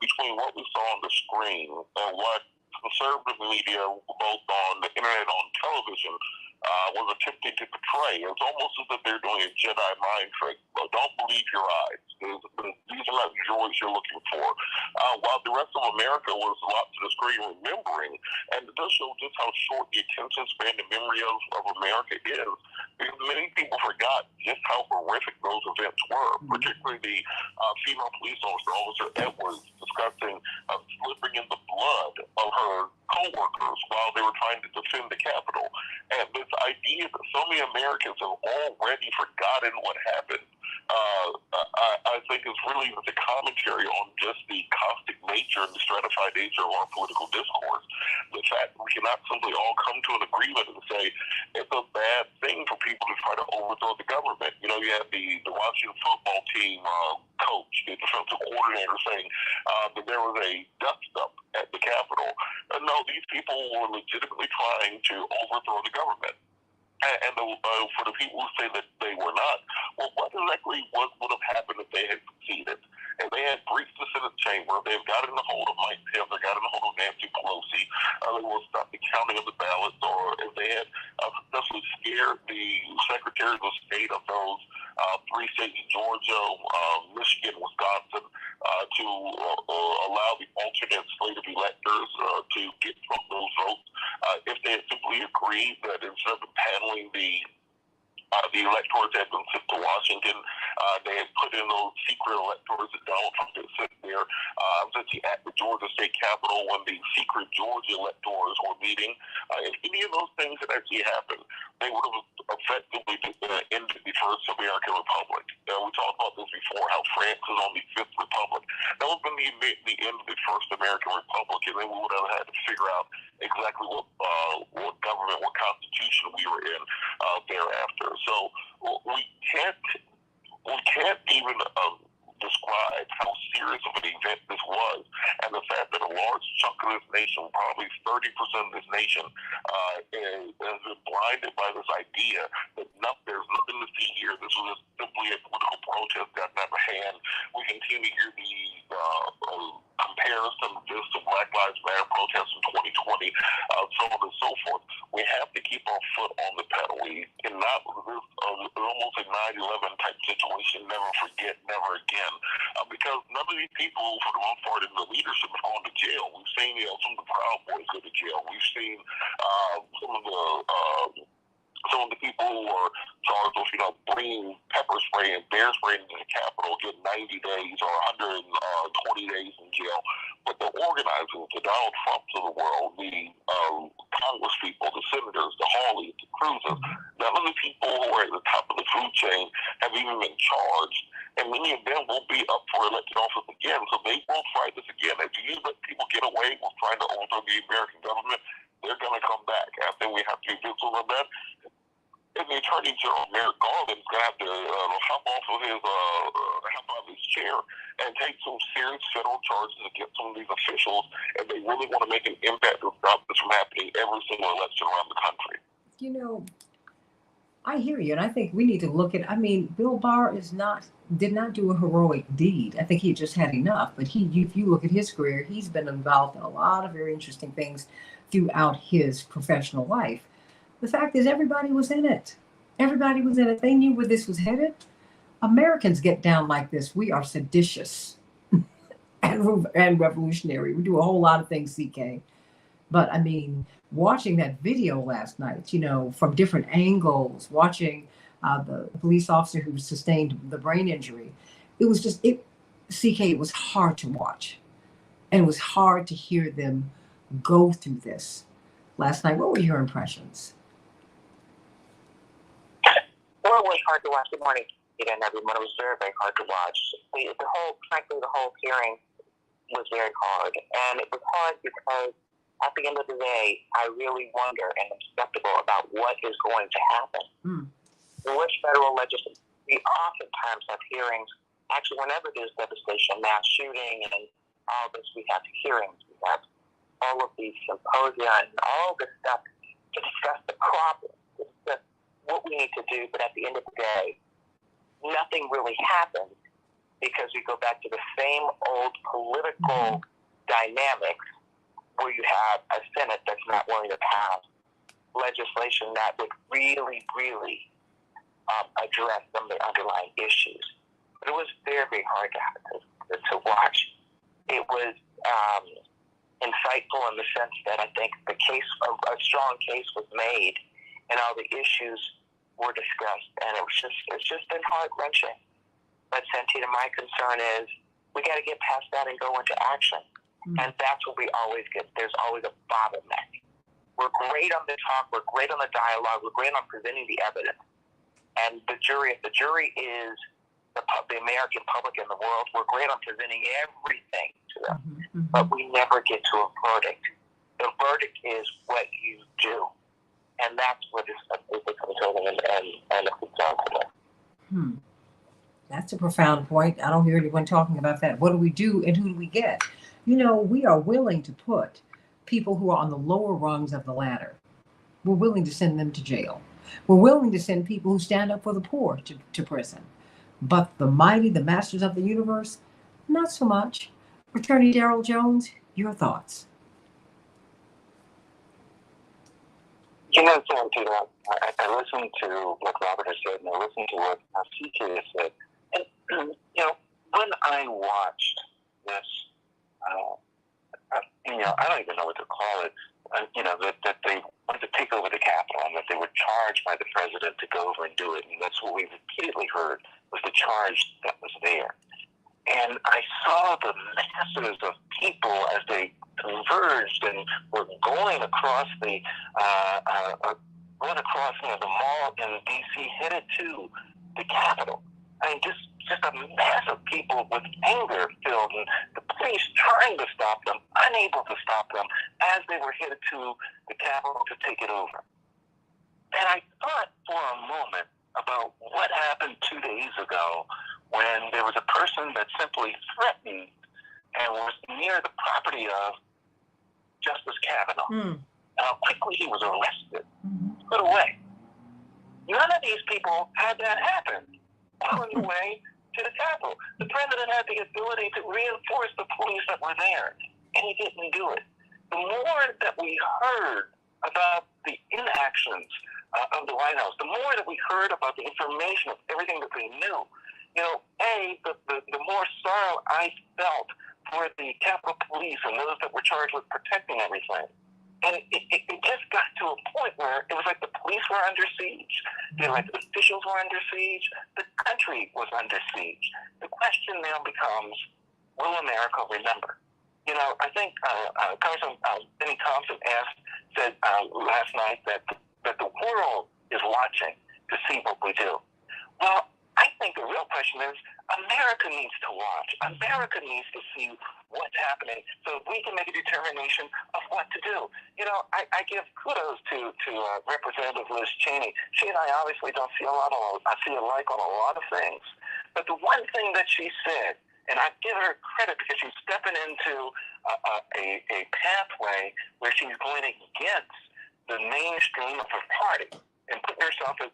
between what we saw on the screen and what conservative media, both on the internet and on television, was attempting to portray. It's almost as if they're doing a Jedi mind trick. Well, don't believe your eyes. These are not joys you're looking for. While the rest of America was a lot to the screen remembering, and it does show just how short the attention span and memory of America is, because many people forgot just how horrific those events were, particularly the female police officer Edwards, discussing slipping in the blood of her co-workers while they were trying to defend the Capitol. And this idea that so many Americans have already forgotten what happened, I think is really the commentary on just the caustic nature and the stratified nature of our political discourse. The fact that we cannot simply all come to an agreement and say it's a bad thing for people to try to overthrow the government. You know, you have the Washington football team coach, the defensive coordinator, saying that there was a dust-up at the Capitol. No, these people were legitimately trying to overthrow the government. And for the people who say that they were not, well, what exactly would have happened if they had succeeded? If they had breached the Senate chamber, if they had gotten a hold of Mike Pence, or gotten a hold of Nancy Pelosi, they would have stopped the counting of the ballots, or if they had successfully scared the secretaries of state of those three states, Georgia, Michigan, Wisconsin, to allow the alternate slate of electors to get those votes, if they had simply agreed that instead of paneling the electors had been sent to Washington, they had put in those secret electors that Donald Trump had sent there. I was at the Georgia State Capitol when the secret Georgia electors were meeting. If any of those things had actually happened, they would have effectively ended the First American Republic. We talked about this before, how France is on the Fifth Republic. That would have been the end of the First American Republic, and then we would have had to figure out exactly what government, what constitution we were in thereafter. So we can't even describe how serious of an event this was, and the fact that a large chunk of this nation, probably 30% of this nation, has been blinded by this idea that there's nothing to see here. This was simply a political protest gotten out of hand. We continue to hear the comparison of this to Black Lives Matter protests in 2020, so on and so forth. We have to keep our foot on the pedal. We cannot, this almost a 9/11 type situation, never forget, never again, because none of these people, for the most part, in the leadership have gone to jail. We've seen some of the Proud Boys go to jail. We've seen some of the people who are charged with, bringing pepper spray and bear spray into the Capitol get 90 days or 120 days in jail. But the organizers, the Donald Trumps of the world, the Congress people, the senators, the Hawleys, the Cruzes, none of the people who are at the top of the food chain have even been charged. And many of them will be up for elected office again. So they will try this again. If you let people get away with trying to overthrow the American government, they're going to come back. I think we have to be vigilant of that. And the Attorney General, Merrick Garland, is going to have to hop out of his chair and take some serious federal charges against some of these officials if they really want to make an impact to stop this from happening every single election around the country. I hear you, and I think we need to look at. Bill Barr did not do a heroic deed. I think he just had enough. But if you look at his career, he's been involved in a lot of very interesting things throughout his professional life. The fact is, everybody was in it. Everybody was in it. They knew where this was headed. Americans get down like this. We are seditious and revolutionary. We do a whole lot of things, CK. But watching that video last night, from different angles, watching the police officer who sustained the brain injury, it was just, it was hard to watch. And it was hard to hear them go through this last night. What were your impressions? Well, it was hard to watch. Good morning, and everyone. It was very, very hard to watch. Frankly, the whole hearing was very hard. And it was hard because at the end of the day, I really wonder and am skeptical about what is going to happen. Which federal legislation? We oftentimes have hearings. Actually, whenever there's devastation, mass shooting, and all this, we have hearings. We have all of these symposia and all this stuff to discuss the problem, to discuss what we need to do. But at the end of the day, nothing really happens because we go back to the same old political dynamics where you have a Senate that's not willing to pass legislation that would really, really address some of the underlying issues. But it was very, very hard to watch. It was insightful in the sense that I think a strong case was made and all the issues were discussed, and it's just been heart-wrenching. But Santita, my concern is we got to get past that and go into action. And that's what we always get. There's always a bottleneck. We're great on the talk. We're great on the dialogue. We're great on presenting the evidence. And if the jury is the American public in the world, we're great on presenting everything to them. But we never get to a verdict. The verdict is what you do. And that's what is controlling and a concern to them. That's a profound point. I don't hear anyone talking about that. What do we do and who do we get? You know, we are willing to put people who are on the lower rungs of the ladder. We're willing to send them to jail. We're willing to send people who stand up for the poor to prison. But the mighty, the masters of the universe, not so much. Attorney Darrell Jones, your thoughts? You know, Santita, I listened to what Robert has said, and I listened to what CK has said. And, you know, when I watched this, I don't even know what to call it, that they wanted to take over the Capitol and that they were charged by the president to go over and do it. And that's what we repeatedly heard was the charge that was there. And I saw the masses of people as they converged and were going across the mall in D.C. headed to the Capitol. I mean, just a mass of people with anger filled, and the police trying to stop them, unable to stop them as they were headed to the Capitol to take it over. And I thought for a moment about what happened 2 days ago when there was a person that simply threatened and was near the property of Justice Kavanaugh. And how quickly he was arrested, put away. None of these people had that happen on the way to the Capitol. The president had the ability to reinforce the police that were there, and he didn't do it. The more that we heard about the inactions of the White House, the more that we heard about the information of everything that they knew, the more sorrow I felt for the Capitol Police and those that were charged with protecting everything. And it just got to a point where it was like the police were under siege, the elected officials were under siege, the country was under siege. The question now becomes, will America remember? You know, I think Congressman Benny Thompson said last night that the world is watching to see what we do. Well, I think the real question is, America needs to watch. America needs to see what's happening so we can make a determination of what to do. You know, I give kudos to Representative Liz Cheney. She and I obviously don't see alike on a lot of things. But the one thing that she said, and I give her credit because she's stepping into a pathway where she's going against the mainstream of her party and putting herself at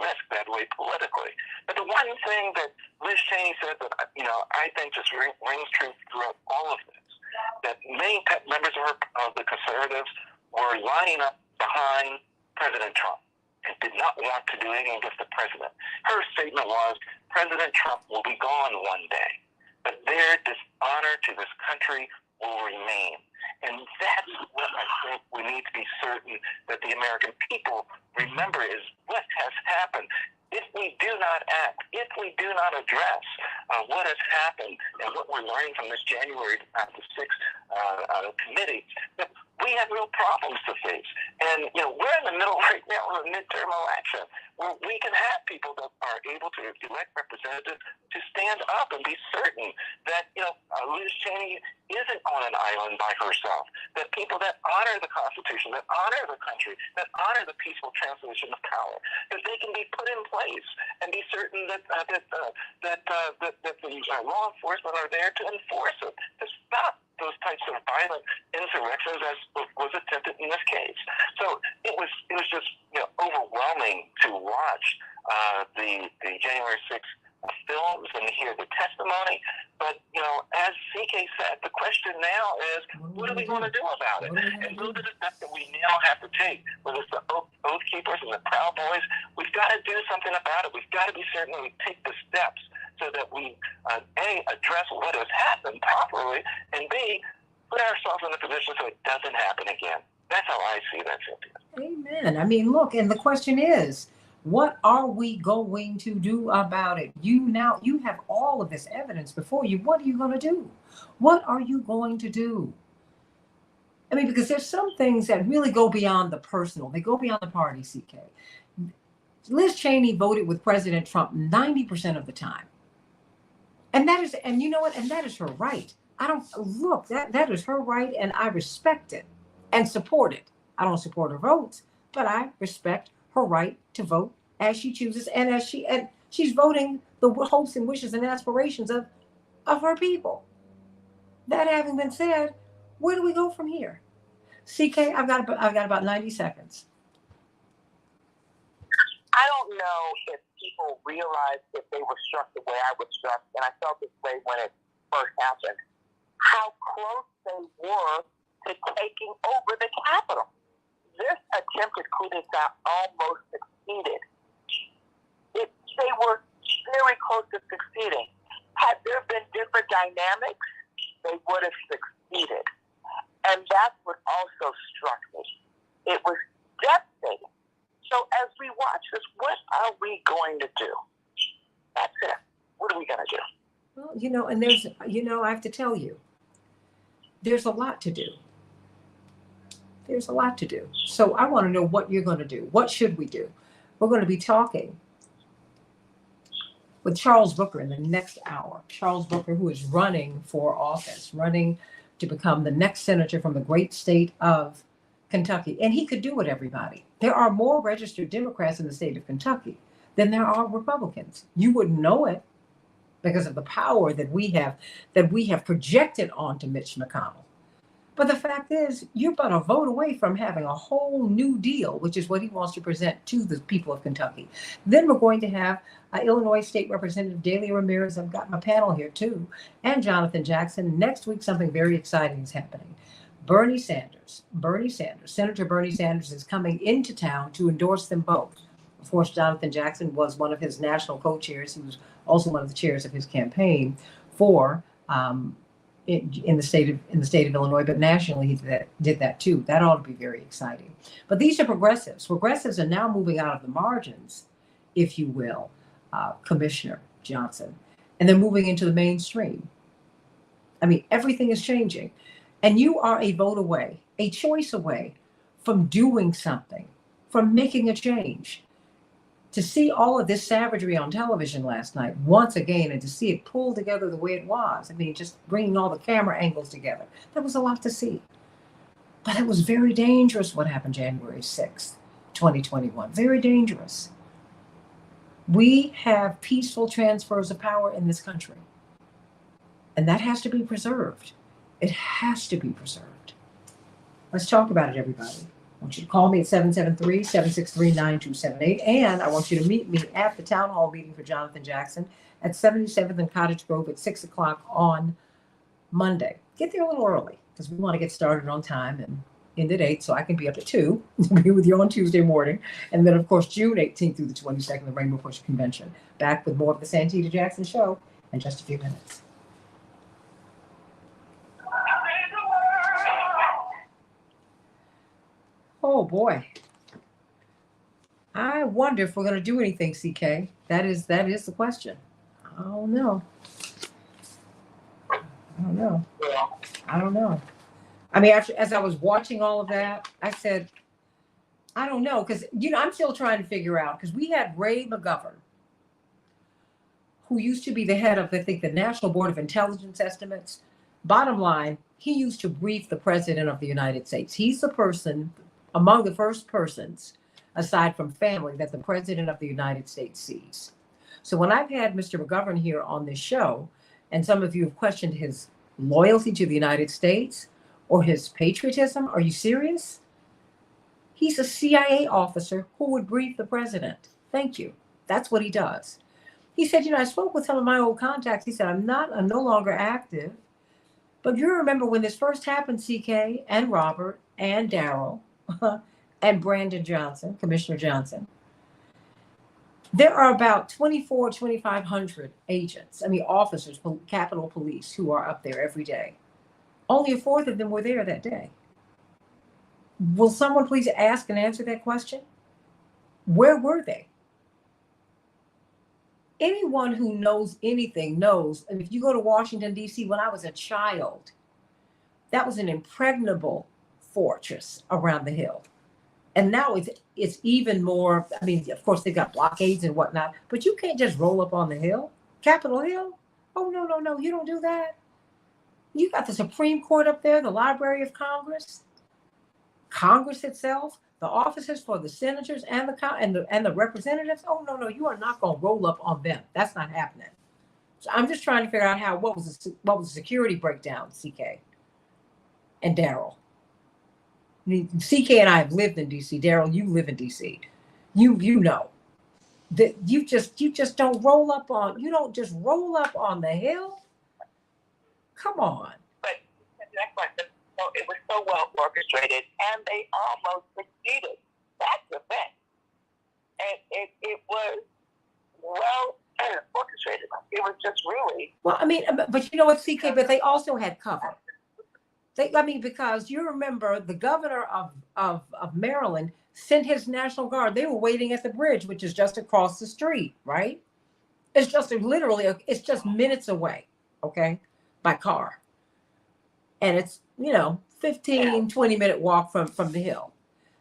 risk that way politically. But the one thing that Liz Cheney said that, I think just rings true throughout all of this, that many members of the conservatives were lining up behind President Trump and did not want to do anything against the president. Her statement was, President Trump will be gone one day, but their dishonor to this country will remain. And that's what I think we need to be certain that the American people remember is what has happened. if we do not act, if we do not address what has happened and what we're learning from this January the 6th committee, that we have real problems to face. And, we're in the middle right now of a midterm election where we can have people that are able to elect representatives to stand up and be certain that, Liz Cheney isn't on an island by herself, that people that honor the Constitution, that honor the country, that honor the peaceful transition of power, that they can be put in place and be certain that the law enforcement are there to enforce it, to stop those types of violent insurrections as was attempted in this case. So it was just overwhelming to watch the January 6th films and hear the testimony. But as CK said, the question now is, what are we going to do about it? And those are the steps that we now have to take. Whether it's the Oath Keepers and the Proud Boys, we've got to do something about it. We've got to be certain that we take the steps so that we A, address what has happened properly, and B, put ourselves in a position so it doesn't happen again. That's how I see that, Cynthia. Amen. I mean, look, and the question is, what are we going to do about it? You have all of this evidence before you. What are you going to do? What are you going to do? I mean, because there's some things that really go beyond the personal. They go beyond the party, CK. Liz Cheney voted with President Trump 90% of the time. And that is, and you know what? And that is her right. That is her right, and I respect it and support it. I don't support her votes, but I respect her right to vote as she chooses, and she's voting the hopes and wishes and aspirations of her people. That having been said, where do we go from here? CK, I've got about 90 seconds. I don't know if people realized if they were struck the way I was struck, and I felt this way when it first happened, how close they were to taking over the Capitol. This attempted coup d'etat almost succeeded. They were very close to succeeding. Had there been different dynamics, they would have succeeded. And that's what also struck me. It was devastating. So as we watch this, what are we going to do? That's it. What are we going to do? Well, and there's, I have to tell you, there's a lot to do. There's a lot to do. So I want to know what you're going to do. What should we do? We're going to be talking with Charles Booker in the next hour. Charles Booker, who is running for office, running to become the next senator from the great state of Kentucky. And he could do it, everybody. There are more registered Democrats in the state of Kentucky than there are Republicans. You wouldn't know it because of the power that we have projected onto Mitch McConnell. But the fact is, you're but a vote away from having a whole new deal, which is what he wants to present to the people of Kentucky. Then we're going to have Illinois State Representative Delia Ramirez. I've got my panel here too, and Jonathan Jackson. Next week, something very exciting is happening. Senator Bernie Sanders is coming into town to endorse them both. Of course, Jonathan Jackson was one of his national co-chairs. He was also one of the chairs of his campaign for in the state of Illinois, but nationally he did that too. That ought to be very exciting. But these are progressives. Progressives are now moving out of the margins, if you will, Commissioner Johnson, and they're moving into the mainstream. I mean, everything is changing. And you are a vote away, a choice away from doing something, from making a change. To see all of this savagery on television last night, once again, and to see it pulled together the way it was, I mean, just bringing all the camera angles together, that was a lot to see. But it was very dangerous what happened January 6th, 2021. Very dangerous. We have peaceful transfers of power in this country. And that has to be preserved. It has to be preserved. Let's talk about it, everybody. I want you to call me at 773-763-9278. And I want you to meet me at the town hall meeting for Jonathan Jackson at 77th and Cottage Grove at 6 o'clock on Monday. Get there a little early because we want to get started on time and end at 8 so I can be up at 2 to be with you on Tuesday morning. And then, of course, June 18th through the 22nd, the Rainbow Push Convention. Back with more of the Santita Jackson Show in just a few minutes. Oh boy. I wonder if we're going to do anything, CK. That is the question. I don't know. I don't know. I mean, as I was watching all of that, I said, I don't know, because I'm still trying to figure out, because we had Ray McGovern, who used to be the head of, I think, the National Board of Intelligence Estimates. Bottom line, he used to brief the President of the United States. He's the person, among the first persons, aside from family, that the President of the United States sees. So when I've had Mr. McGovern here on this show, and some of you have questioned his loyalty to the United States or his patriotism, are you serious? He's a CIA officer who would brief the president. Thank you. That's what he does. He said, I spoke with some of my old contacts. He said, I'm no longer active. But you remember when this first happened, CK and Robert and Daryl and Brandon Johnson, Commissioner Johnson, there are about 2,500 agents, officers, Capitol Police, who are up there every day. Only a fourth of them were there that day. Will someone please ask and answer that question? Where were they? Anyone who knows anything knows, and if you go to Washington, D.C., when I was a child, that was an impregnable fortress around the hill. And now it's even more, of course, they got blockades and whatnot, but you can't just roll up on the hill, Capitol Hill. Oh, no, you don't do that. You got the Supreme Court up there, the Library of Congress, Congress itself, the offices for the senators and the representatives. Oh, no, you are not going to roll up on them. That's not happening. So I'm just trying to figure out what was the security breakdown, CK and Daryl. CK and I have lived in DC. Daryl, you live in DC. You know that you just don't roll up on. You don't just roll up on the hill. Come on. But it was so well orchestrated, and they almost succeeded. That's the thing. And it was well orchestrated. It was just really well. But you know what, CK? But they also had cover. Because you remember the governor of Maryland sent his National Guard. They were waiting at the bridge, which is just across the street, right? It's just it's just minutes away, okay, by car. And it's, 15, 20-minute walk from the hill.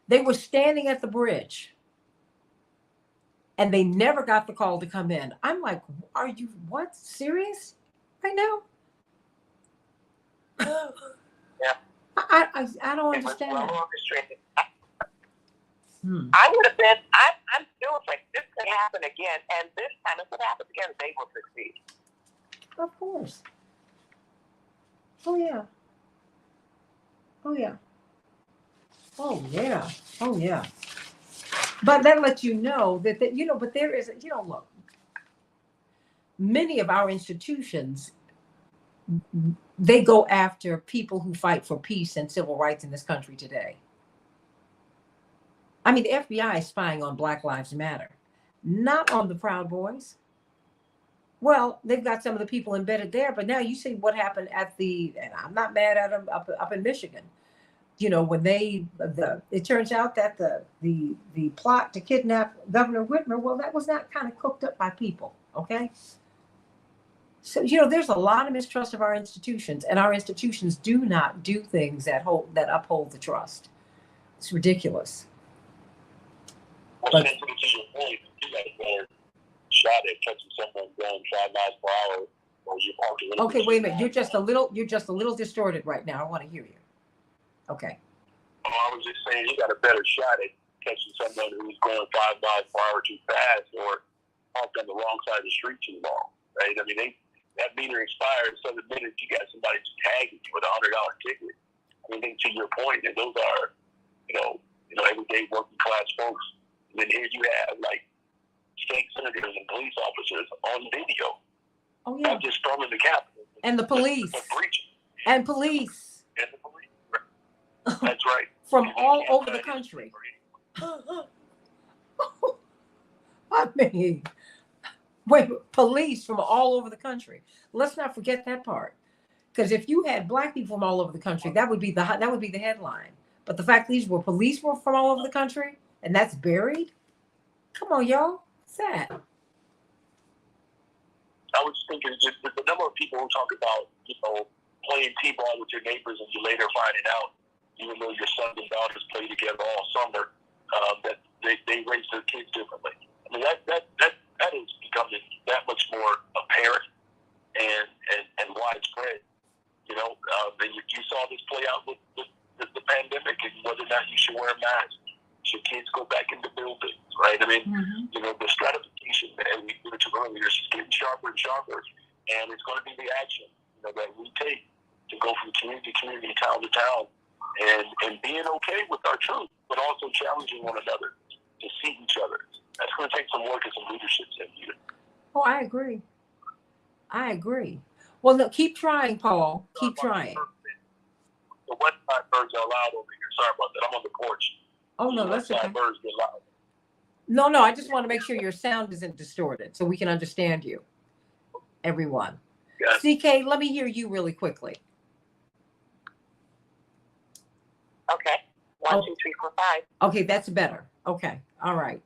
They were standing at the bridge and they never got the call to come in. I'm like, are you serious right now? Yeah. I don't understand. Well orchestrated. I would have been, I'm still like, this could happen again. And this time, if it happens again, they will succeed. Of course. Oh, yeah. But that lets you know that but there is, look, many of our institutions, they go after people who fight for peace and civil rights in this country today. The FBI is spying on Black Lives Matter, not on the Proud Boys. Well, they've got some of the people embedded there, but now you see what happened and I'm not mad at them up in Michigan. When it turns out that the plot to kidnap Governor Whitmer, well, that was not kind of cooked up by people, okay? So, there's a lot of mistrust of our institutions, and our institutions do not do things that uphold the trust. It's ridiculous. Well, to your point, you got a better shot at catching someone going 5 miles per hour, or you're parking. Okay, wait a minute. You're just a little distorted right now. I want to hear you. Okay. Well, I was just saying, you got a better shot at catching someone who's going 5 miles per hour too fast or parked on the wrong side of the street too long, right? That meter expires, so the minute you got somebody tagging you with a $100 ticket. To your point, that those are, everyday working class folks. And then here you have state senators and police officers on video. Oh yeah. Not just storming the Capitol. And the police. And police. That's right. From all over the country. Police from all over the country. Let's not forget that part. Because if you had Black people from all over the country, that would be the headline. But the fact these police were from all over the country, and that's buried. Come on, y'all. What's that? I was thinking just the number of people who talk about, playing t-ball with your neighbors and you later finding out, even though your sons and daughters play together all summer, that they raise their kids differently. I mean, that is becoming that much more apparent and widespread. And you saw this play out with the pandemic and whether or not you should wear a mask. Should kids go back into buildings, right? I mean, the stratification that we alluded to earlier is just getting sharper and sharper, and it's going to be the action, that we take to go from community to community, town to town, and being okay with our truth, but also challenging one another to see each other. That's going to take some work and some leadership, Santita. Oh, I agree. Well, look, keep trying, Paul. Keep trying. The West Side birds are loud over here. Sorry about that. I'm on the porch. Oh, no, that's okay. Birds get loud. No, I just want to make sure your sound isn't distorted so we can understand you, everyone. Yes. CK, let me hear you really quickly. Okay. 1, 2, 3, 4, 5. Okay, that's better. Okay, all right.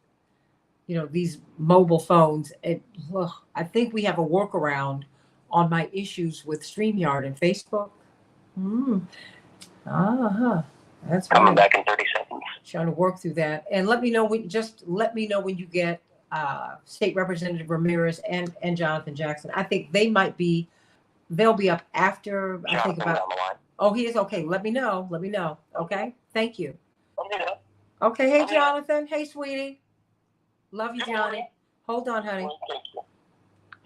These mobile phones, I think we have a workaround on my issues with StreamYard and Facebook. That's Coming right. back in 30 seconds. Trying to work through that. And let me know when you get State Representative Ramirez and Jonathan Jackson. I think they'll be up after. Jonathan, I think about. on the line. Oh, he is okay. Let me know. Okay. Thank you. Okay. Okay. Hey, Jonathan. Hey, sweetie. Love you, Johnny. Hold on, honey.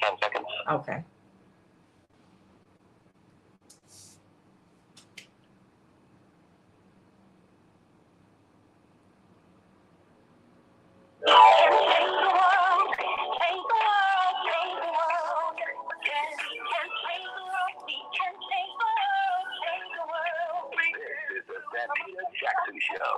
10 seconds. Okay. Lanita Jackson Show.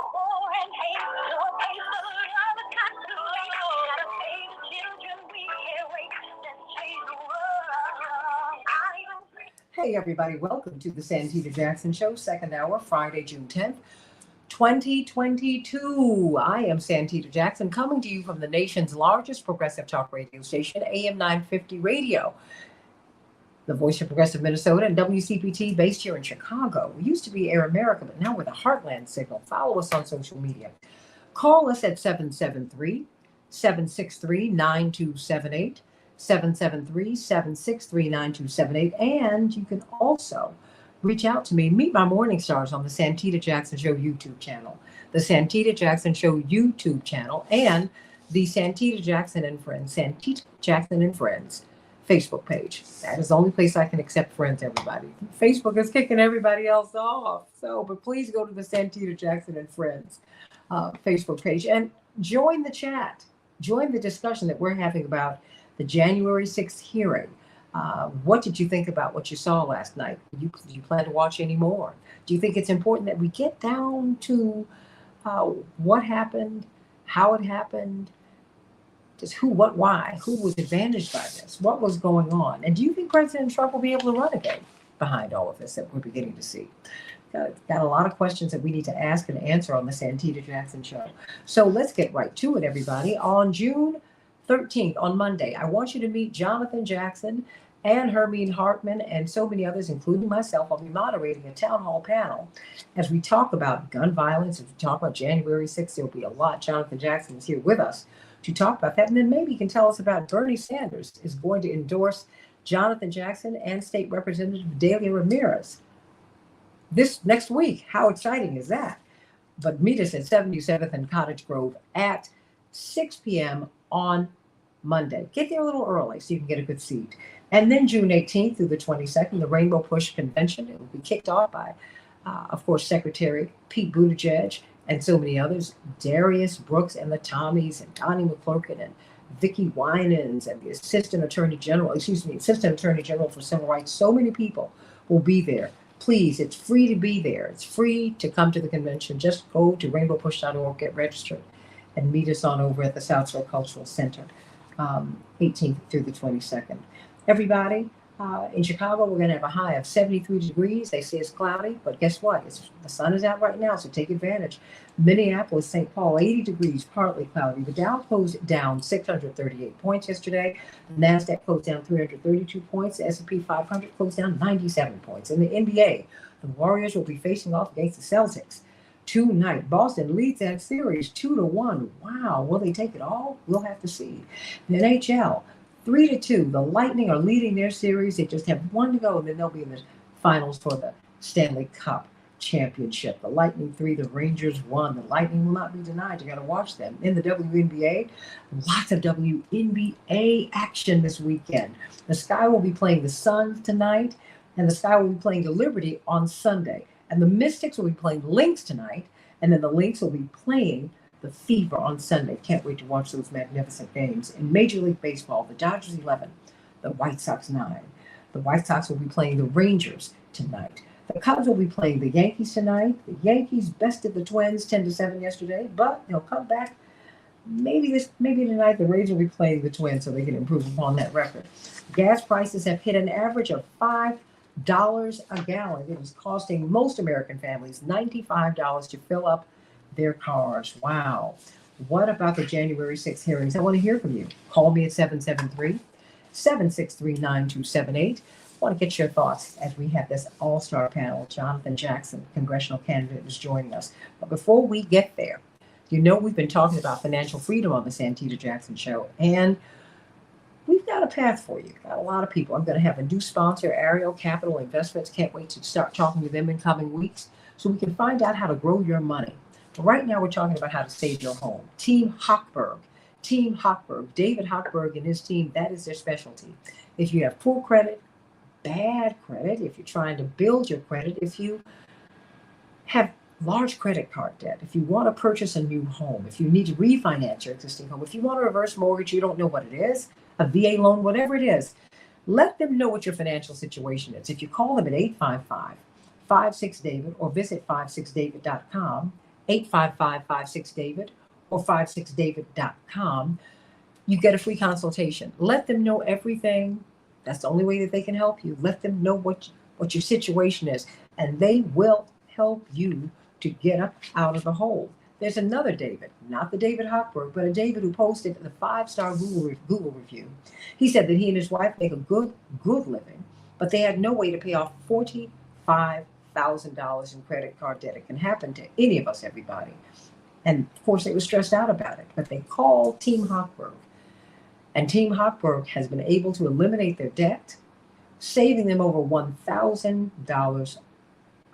Hey, everybody. Welcome to the Santita Jackson Show, second hour, Friday, June 10th, 2022. I am Santita Jackson, coming to you from the nation's largest progressive talk radio station, AM 950 Radio. The voice of progressive Minnesota, and WCPT based here in Chicago. We used to be Air America, but now we're the Heartland Signal. Follow us on social media. Call us at 773-763-9278, 773-763-9278. And you can also reach out to me, meet my morning stars on the Santita Jackson Show YouTube channel, the Santita Jackson Show YouTube channel, and the Santita Jackson and Friends, Santita Jackson and Friends Facebook page. That is the only place I can accept friends, everybody. Facebook is kicking everybody else off. But please go to the Santita Jackson and Friends Facebook page and join the chat. Join the discussion that we're having about the January 6th hearing. What did you think about what you saw last night? Do you plan to watch any more? Do you think it's important that we get down to what happened, how it happened, just who, what, why, who was advantaged by this, what was going on? And do you think President Trump will be able to run again behind all of this that we're beginning to see? Got a lot of questions that we need to ask and answer on the Santita Jackson Show. So let's get right to it, everybody. On June 13th, on Monday, I want you to meet Jonathan Jackson and Hermine Hartman and so many others, including myself. I'll be moderating a town hall panel as we talk about gun violence, as we talk about January 6th. There'll be a lot. Jonathan Jackson is here with us to talk about that. And then maybe you can tell us about Bernie Sanders is going to endorse Jonathan Jackson and State Representative Delia Ramirez this next week. How exciting is that? But meet us at 77th and Cottage Grove at 6 p.m. on Monday. Get there a little early so you can get a good seat. And then June 18th through the 22nd, the Rainbow Push Convention. It will be kicked off by, of course, Secretary Pete Buttigieg and so many others, Darius Brooks and the Tommies and Donnie McClurkin and Vicki Winans and the Assistant Attorney General for Civil Rights. So many people will be there. Please, it's free to be there. It's free to come to the convention. Just go to rainbowpush.org, get registered, and meet us on over at the South Shore Cultural Center, 18th through the 22nd. Everybody, In Chicago, we're going to have a high of 73 degrees. They say it's cloudy, but guess what? The sun is out right now, so take advantage. Minneapolis, St. Paul, 80 degrees, partly cloudy. The Dow closed down 638 points yesterday. The NASDAQ closed down 332 points. The S&P 500 closed down 97 points. In the NBA, the Warriors will be facing off against the Celtics tonight. Boston leads that series 2-1. Wow, will they take it all? We'll have to see. The NHL, 3-2. The Lightning are leading their series. They just have one to go, and then they'll be in the finals for the Stanley Cup championship. The Lightning 3, the Rangers 1. The Lightning will not be denied. You got to watch them. In the WNBA, lots of WNBA action this weekend. The Sky will be playing the Suns tonight, and the Sky will be playing the Liberty on Sunday. And the Mystics will be playing the Lynx tonight, and then the Lynx will be playing the Fever on Sunday. Can't wait to watch those magnificent games. In Major League Baseball, the Dodgers 11, the White Sox 9. The White Sox will be playing the Rangers tonight. The Cubs will be playing the Yankees tonight. The Yankees bested the Twins 10-7 yesterday, but they'll come back. Maybe tonight the Rays will be playing the Twins so they can improve upon that record. Gas prices have hit an average of $5 a gallon. It is costing most American families $95 to fill up their cars. Wow. What about the January 6th hearings? I want to hear from you. Call me at 773-763-9278. I want to get your thoughts as we have this all-star panel. Jonathan Jackson, congressional candidate, is joining us. But before we get there, you know we've been talking about financial freedom on the Santita Jackson Show, and we've got a path for you. Got a lot of people. I'm going to have a new sponsor, Ariel Capital Investments. Can't wait to start talking to them in coming weeks so we can find out how to grow your money. But right now, we're talking about how to save your home. Team Hochberg. David Hochberg and his team, that is their specialty. If you have poor credit, bad credit, if you're trying to build your credit, if you have large credit card debt, if you want to purchase a new home, if you need to refinance your existing home, if you want a reverse mortgage, you don't know what it is, a VA loan, whatever it is, let them know what your financial situation is. If you call them at 855-56-DAVID or visit 56david.com, 855-56-DAVID or 56david.com, you get a free consultation. Let them know everything. That's the only way that they can help you. Let them know what your situation is, and they will help you to get up out of the hole. There's another David, not the David Hochberg, but a David who posted the 5-star Google review. He said that he and his wife make a good living, but they had no way to pay off $45,000 in credit card debt. It can happen to any of us, everybody. And of course, they were stressed out about it, but they called Team Hochberg. And Team Hochberg has been able to eliminate their debt, saving them over $1,000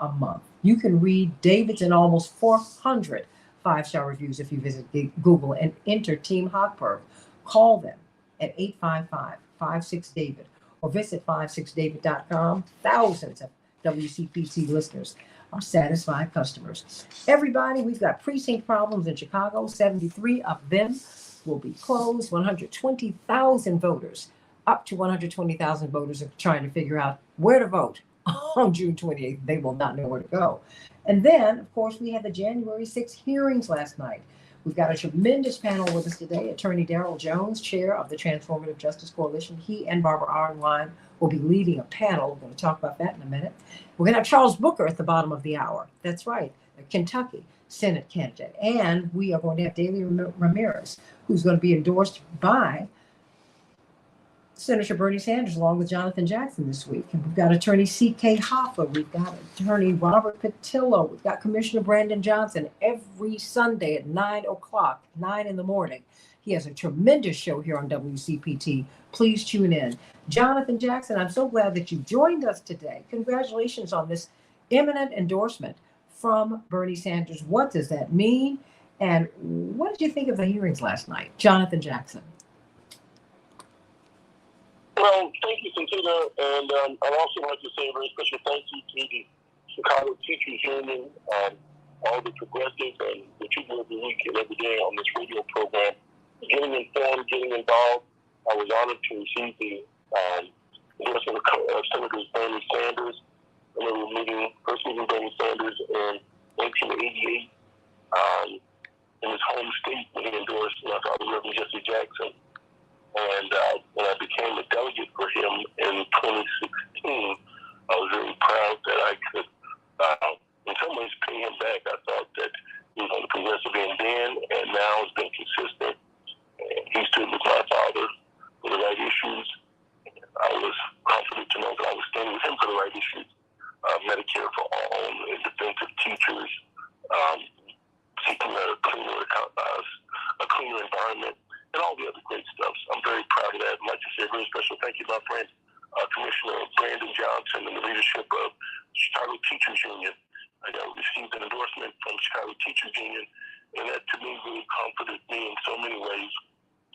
a month. You can read David's and almost 400 5-star reviews if you visit Google and enter Team Hochberg. Call them at 855-56-DAVID or visit 56david.com. Thousands of WCPT listeners are satisfied customers. Everybody, we've got precinct problems in Chicago. 73 of them will be closed. 120,000 voters, up to 120,000 voters are trying to figure out where to vote on June 28th. They will not know where to go. And then, of course, we had the January 6th hearings last night. We've got a tremendous panel with us today. Attorney Darrell Jones, chair of the Transformative Justice Coalition. He and Barbara Arnwine will be leading a panel. We're going to talk about that in a minute. We're going to have Charles Booker at the bottom of the hour. That's right, a Kentucky Senate candidate. And we are going to have Daley Ramirez, who's going to be endorsed by Senator Bernie Sanders, along with Jonathan Jackson this week. And we've got Attorney C.K. Hoffa. We've got Attorney Robert Patillo. We've got Commissioner Brandon Johnson every Sunday at 9 in the morning. He has a tremendous show here on WCPT. Please tune in. Jonathan Jackson, I'm so glad that you joined us today. Congratulations on this imminent endorsement from Bernie Sanders. What does that mean? And what did you think of the hearings last night? Jonathan Jackson. Well, thank you, Santita, and I'd also like to say a very special thank you to the Chicago Teachers Union, all the progressives, and the people every week and every day on this radio program, getting informed, getting involved. I was honored to receive the endorsement of Senator Bernie Sanders, and we were first meeting Bernie Sanders in 1988 in his home state when he endorsed Reverend Jesse Jackson. And I became a delegate for him in 2016. district, Medicare for All, in defense of teachers, seeking a cleaner environment, and all the other great stuff. So I'm very proud of that. I'd like to say a very special thank you to my friend, Commissioner Brandon Johnson, and the leadership of Chicago Teachers Union. I received an endorsement from Chicago Teachers Union, and that to me really comforted me in so many ways.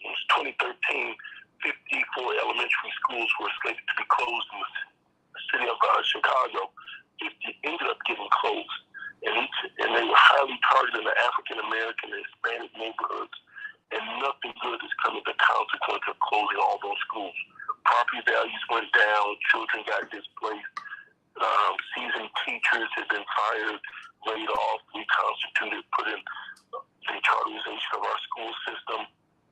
In 2013, 54 elementary schools were slated to be closed in the city of Chicago. 50 ended up getting closed, and they were highly targeted in the African American and Hispanic neighborhoods, and nothing good has come as a consequence of closing all those schools. Property values went down, children got displaced, seasoned teachers had been fired, laid off, reconstituted, put in the charterization of our school system,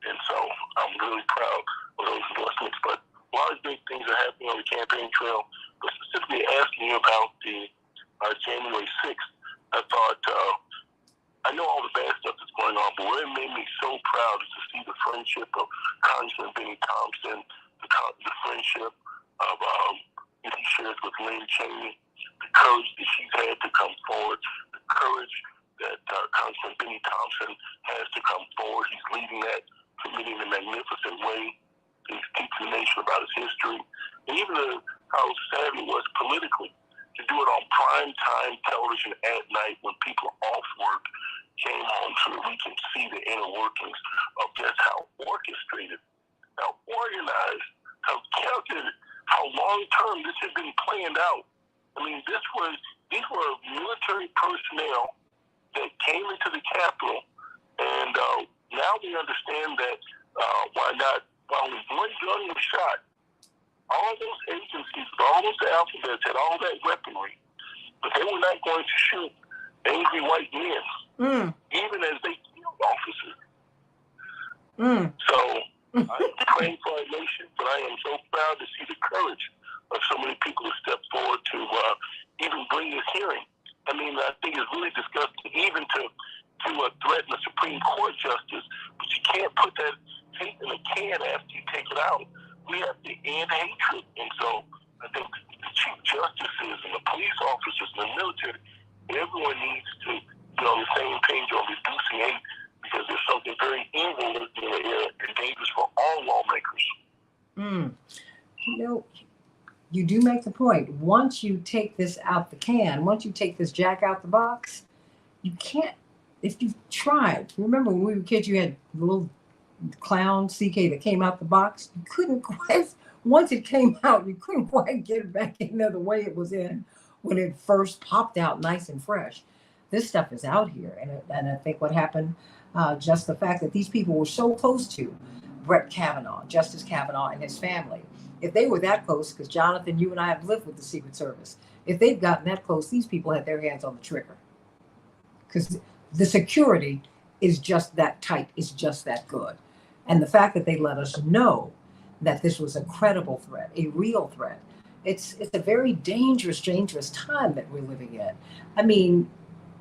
and so I'm really proud of those endorsements. But a lot of great things are happening on the campaign trail, but specifically asking you about the January 6th, I thought, I know all the bad stuff that's going on, but what made me so proud is to see the friendship of Congressman Benny Thompson, the friendship of that he shares with Lynn Cheney, the courage that she's had to come forward, the courage that Congressman Benny Thompson has to come forward. He's leading that committee in a magnificent way. He's teaching the nation about his history, and even how sad it was politically to do it on prime time television at night when people off work came home so that we can see the inner workings of just how orchestrated, how organized, how calculated, how long-term this had been planned out. I mean, these were military personnel that came into the Capitol, and now we understand that while only one gun was shot, all those agencies, all those alphabets had all that weaponry, but they were not going to shoot angry white men, even as they killed officers. So I'm praying for our nation, but I am so proud to see the courage of so many people who step forward to even bring this hearing. I mean, I think it's really disgusting even to threaten a Supreme Court justice, but you can't put that hate in a can after you take it out. We have to end hatred, and so I think the chief justices and the police officers and the military, everyone needs to be on the same page on reducing hate, because there's something very evil in the air and dangerous for all lawmakers. You know, you do make the point. Once you take this out the can, once you take this jack out the box, you can't, if you've tried, remember when we were kids, you had the little clown CK that came out the box. You couldn't quite, once it came out, you couldn't quite get it back in there the way it was in when it first popped out nice and fresh. This stuff is out here. And I think what happened, just the fact that these people were so close to Brett Kavanaugh, Justice Kavanaugh and his family. If they were that close, because Jonathan, you and I have lived with the Secret Service, if they've gotten that close, these people had their hands on the trigger. Because the security is just that tight, is just that good. And the fact that they let us know that this was a credible threat, a real threat, it's a very dangerous time that we're living in. I mean,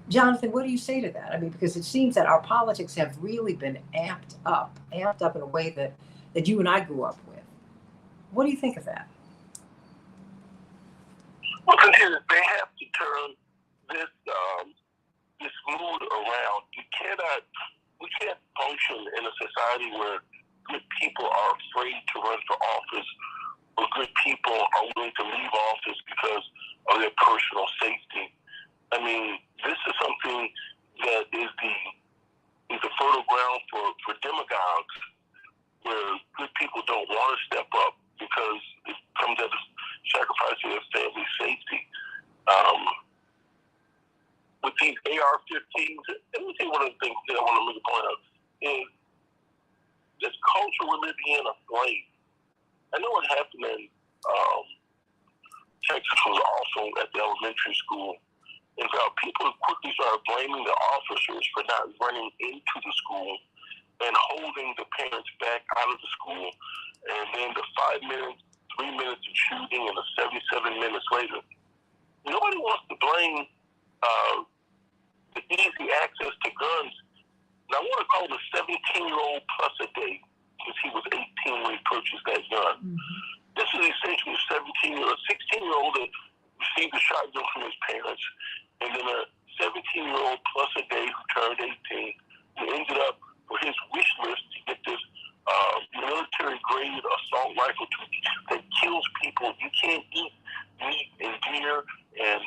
Jonathan, what do you say to that? I mean, because it seems that our politics have really been amped up in a way that you and I grew up with. What do you think of that? Well, they have to turn this mood around. We can't function in a society where good people are afraid to run for office, or good people are willing to leave office because of their personal safety. I mean, this is something that is the fertile ground for demagogues, where good people don't want to step up because it comes at the sacrifice of their family safety. With these AR-15s, let me tell you one of the things that I want to make a point of is this culture we're living in afraid. I know what happened in Texas was also at the elementary school. And so people quickly started blaming the officers for not running into the school and holding the parents back out of the school. And then the 5 minutes, 3 minutes of shooting and the 77 minutes later. Nobody wants to blame the easy access to guns. Now, I want to call him a 17-year-old plus a day, because he was 18 when he purchased that gun. Mm-hmm. This is essentially a 16-year-old that received a shotgun from his parents, and then a 17-year-old plus a day who turned 18, who ended up for his wish list to get this military-grade assault rifle that kills people. You can't eat meat and deer and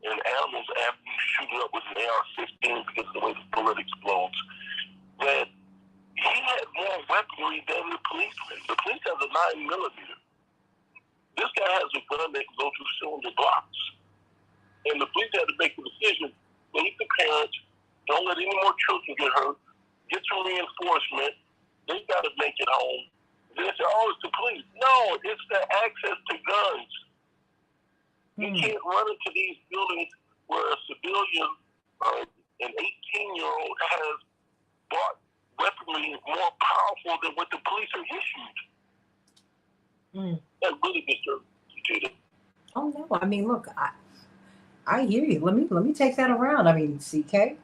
animals after you shoot it up with an AR-15 because of the way the bullet explodes. That he had more weaponry than the policeman. The police has a 9mm. This guy has a gun that can go through cylinder blocks. And the police had to make the decision, leave the parents, don't let any more children get hurt, get some reinforcement, they got to make it home. They say, oh, it's the police. No, it's the access to guns. You can't run into these buildings where a civilian, an 18-year-old has bought weaponry more powerful than what the police are issued. That really disturbs me. Oh no! I mean, look, I hear you. Let me take that around. I mean, CK,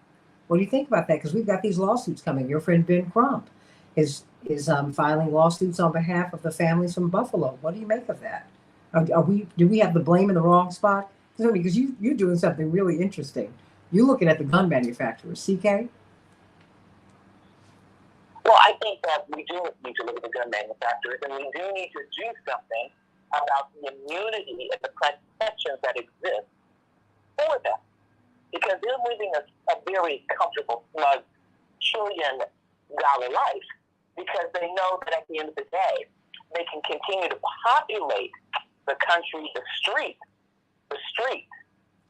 what do you think about that? Because we've got these lawsuits coming. Your friend Ben Crump is filing lawsuits on behalf of the families from Buffalo. What do you make of that? Do we have the blame in the wrong spot? Because you're doing something really interesting. You're looking at the gun manufacturers. CK? Well, I think that we do need to look at the gun manufacturers, and we do need to do something about the immunity and the protections that exist for them. Because they're living a very comfortable, smug, trillion-dollar life because they know that at the end of the day, they can continue to populate the country, the street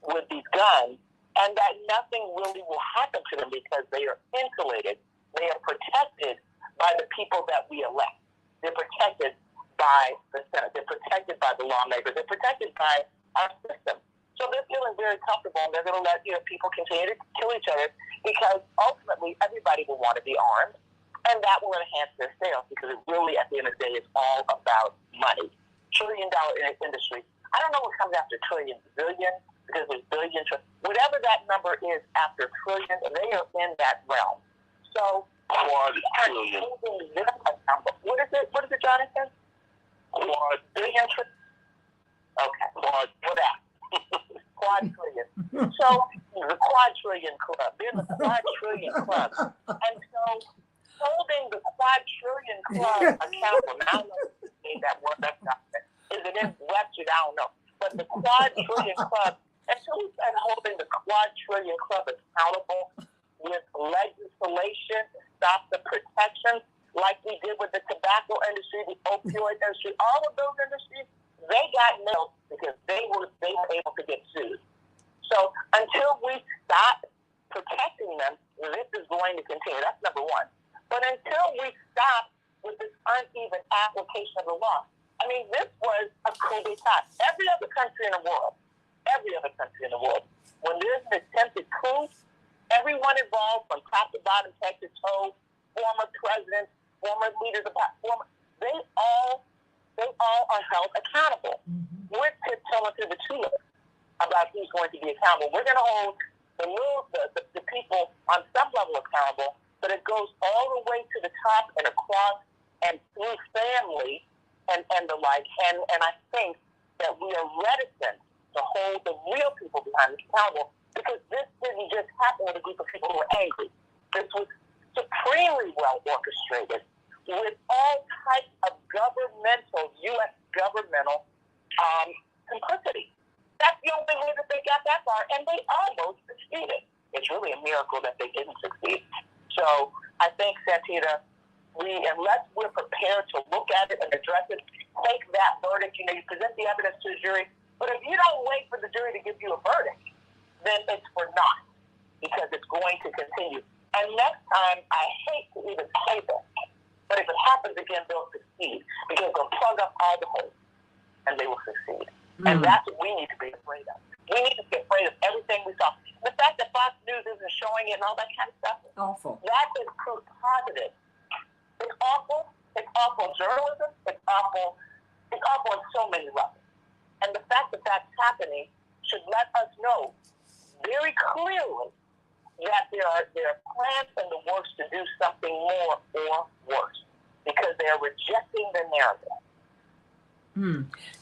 with these guns, and that nothing really will happen to them because they are insulated. They are protected by the people that we elect. They're protected by the Senate. They're protected by the lawmakers. They're protected by our system. So they're feeling very comfortable, and they're going to let people continue to kill each other because ultimately everybody will want to be armed, and that will enhance their sales because it really, at the end of the day, is all about money. Trillion-dollar industry. I don't know what comes after trillion, billion, because there's billion, whatever that number is after trillion, they are in that realm. So, quadrillion. What is it, Jonathan? Quadrillion. Okay. Quadrillion. So, the quadrillion club. They're the quadrillion club. And so, holding the quadrillion club accountable. Now, I know you made that word. That's not it. Is it in Webster? I don't know. But the quadrillion club, until we start holding the quadrillion club accountable with legislation to stop the protections, like we did with the tobacco industry, the opioid industry, all of those industries, they got nailed because they were able to get sued. So until we stop protecting them, this is going to continue. That's number one. But until we stop with this uneven application of the law, I mean, this was a coup d'etat. Every other country in the world, when there's an attempted coup, everyone involved from top to bottom, head to toe, former presidents, former leaders of they all are held accountable. We're tiptoeing through the tulips about who's going to be accountable. We're going to hold the people on some level accountable, but it goes all the way to the top and across and through family and the like. And I think that we are reticent to hold the real people behind us accountable because this didn't just happen with a group of people who were angry. This was supremely well orchestrated with all types of U.S. governmental complicity. That's the only way that they got that far, and they almost succeeded. It's really a miracle that they didn't succeed. So I think, Santita, unless we're prepared to look at it and address it, take that verdict. You present the evidence to the jury, but if you don't wait for the jury to give you a verdict, then it's for naught because it's going to continue. And next time, I hate to even say this, but if it happens again, they'll succeed because they'll plug up all the holes and they will succeed. And that's what we need to be afraid of. We need to be afraid of everything we saw. The fact that Fox News isn't showing it and all that kind of stuff, Awful. that is proof positive. It's awful. It's awful journalism. It's awful on so many levels. And the fact that that's happening should let us know very clearly that there are plans in the works to do something more or worse because they are rejecting the narrative.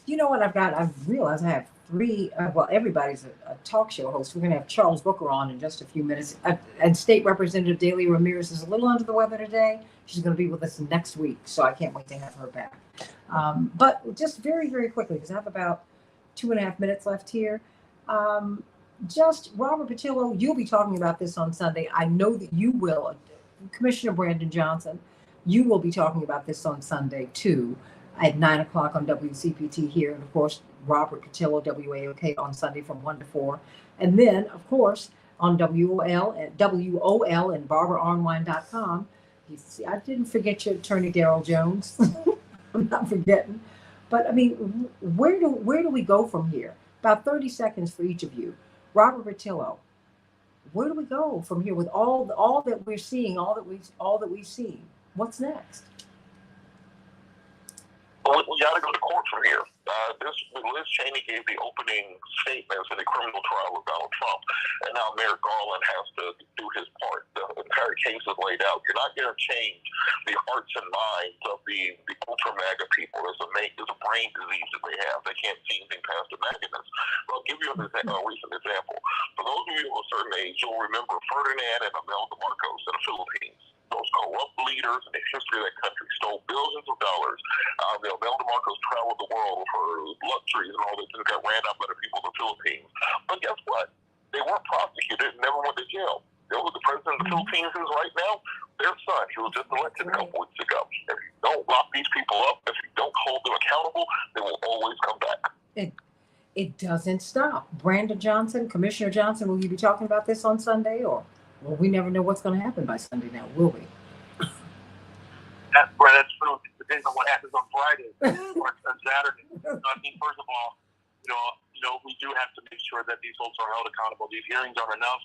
You know what I've got? I've realized I have three. Well, everybody's a talk show host. We're going to have Charles Booker on in just a few minutes. And State Representative Delia Ramirez is a little under the weather today. She's going to be with us next week, so I can't wait to have her back. But just very, very quickly, because I have about 2.5 minutes left here. Just Robert Patillo, you'll be talking about this on Sunday. I know that you will. Commissioner Brandon Johnson, you will be talking about this on Sunday too, at 9 o'clock on WCPT here, and of course Robert Patillo, WAOK, on Sunday from 1 to 4, and then of course on WOL and BarbaraOnline.com. You see, I didn't forget your attorney Daryl Jones. I'm not forgetting, but I mean, where do we go from here? About 30 seconds for each of you. Robert Patillo, where do we go from here with all that we're seeing, all that we've seen? What's next? Well, we got to go to court from here. Liz Cheney gave the opening statements in the criminal trial of Donald Trump, and now Merrick Garland has to do his part. The entire case is laid out. You're not going to change the hearts and minds of the ultra MAGA people. There's a brain disease that they have. They can't see anything past the MAGA-ness. I'll give you a recent example. For those of you of a certain age, you'll remember Ferdinand and Imelda Marcos in the Philippines. Those corrupt leaders in the history of that country stole billions of dollars. Imelda Marcos traveled the world with her luxuries and all that, and got ran up by the people of the Philippines. But guess what? They weren't prosecuted and never went to jail. You know what the president of the Philippines is right now? Their son. He was just elected a couple weeks ago. If you don't lock these people up, if you don't hold them accountable, they will always come back. It doesn't stop. Brandon Johnson, Commissioner Johnson, will you be talking about this on Sunday, or? Well, we never know what's going to happen by Sunday now, will we? That's true. It depends on what happens on Friday or on Saturday. So I think, first of all, we do have to make sure that these folks are held accountable. These hearings are enough.